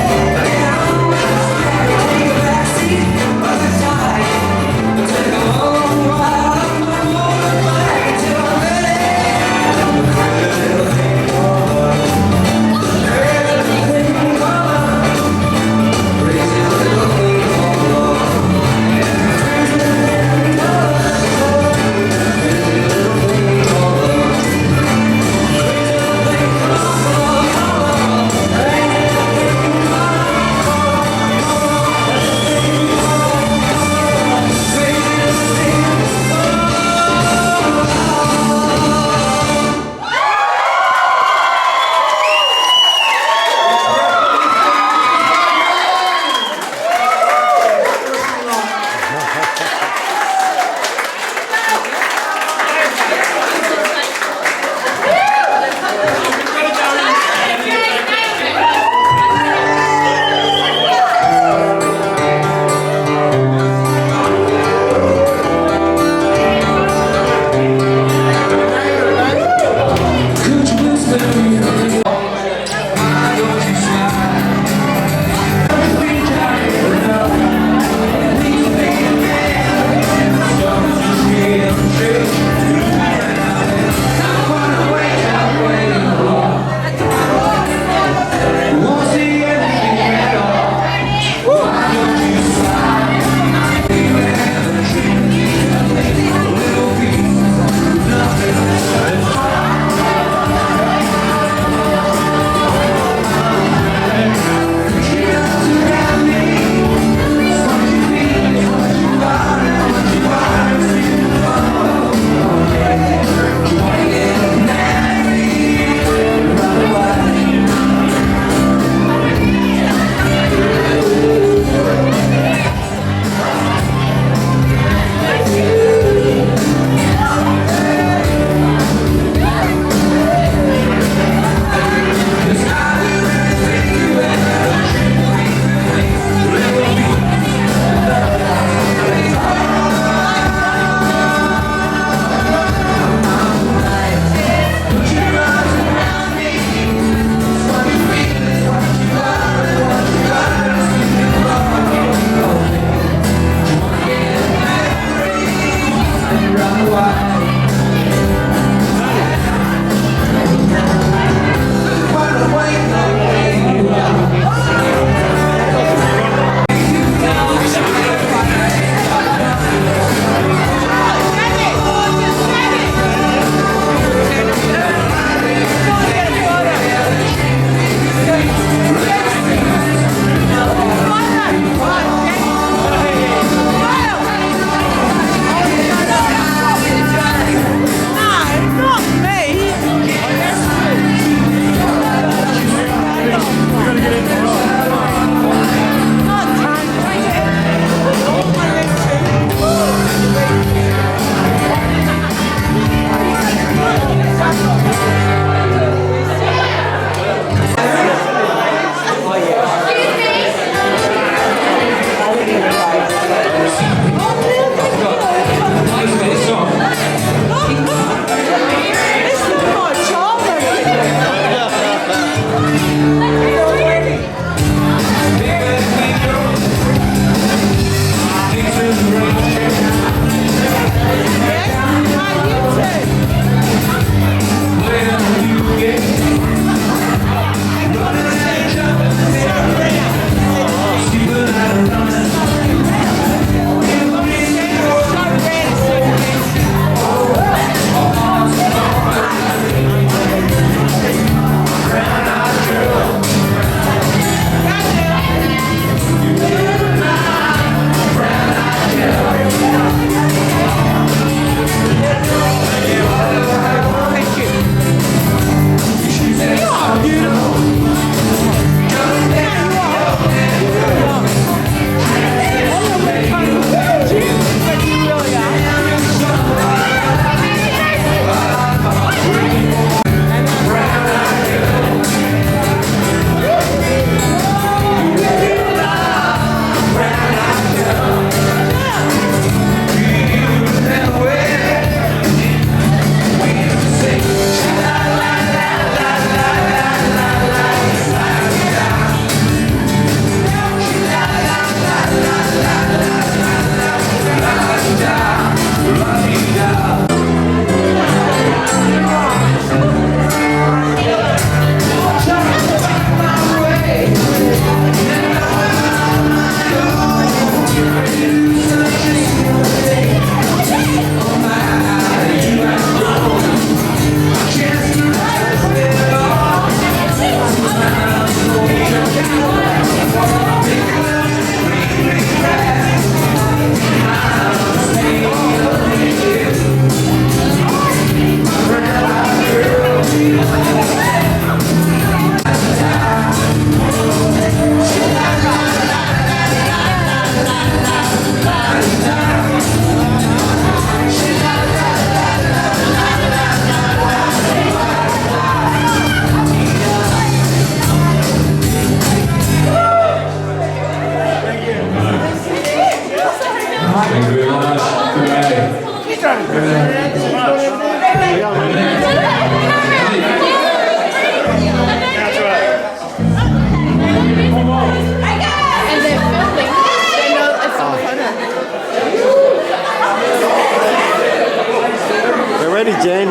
ready, Jen.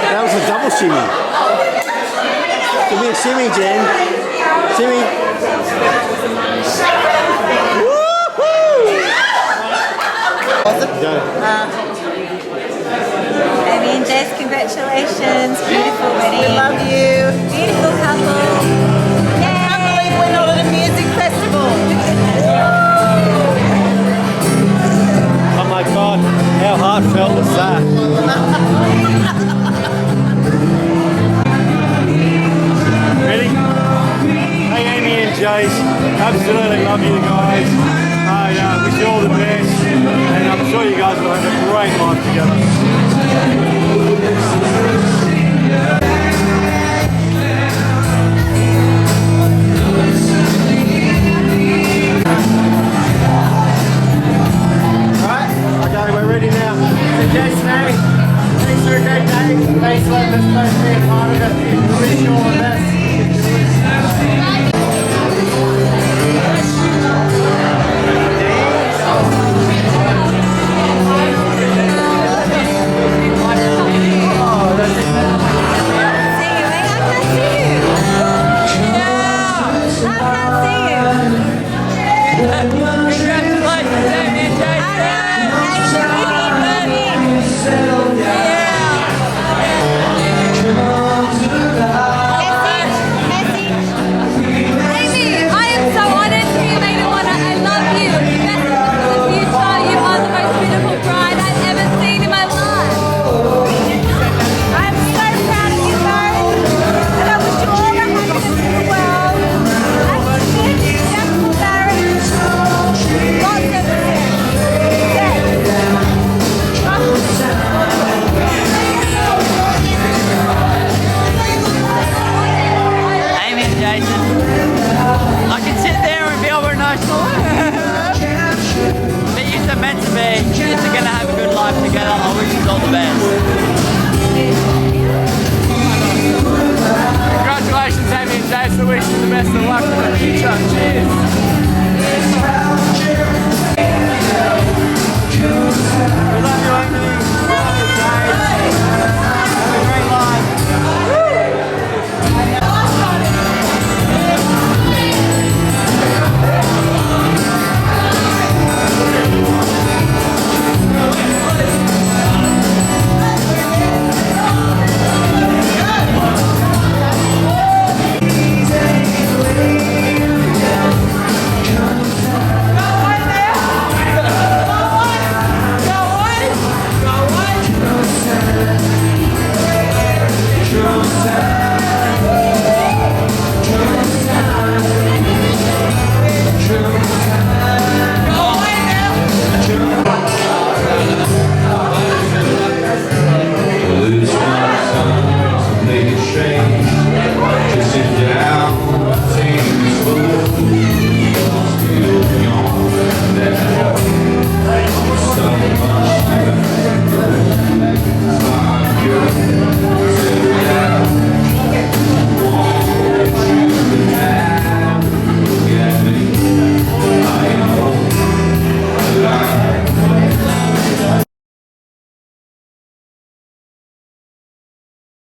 That was a double shimmy. Give me a shimmy, Jen. Shimmy. Amy and Jess, congratulations. Beautiful wedding. We love you. Beautiful couple. I can't believe we're not at a music festival. Oh my God, how heartfelt was that? Ready? Hey Amy and Jace, absolutely love you guys. I wish you all the best, and I'm sure you guys will have a great life together. Okay, we're ready now. So Jason, Amy, thanks for a great day. Thanks for letting us both be a part of it. We wish you all the best. Congratulations, Amy and Jason. Wish you the best of luck for the future. Cheers.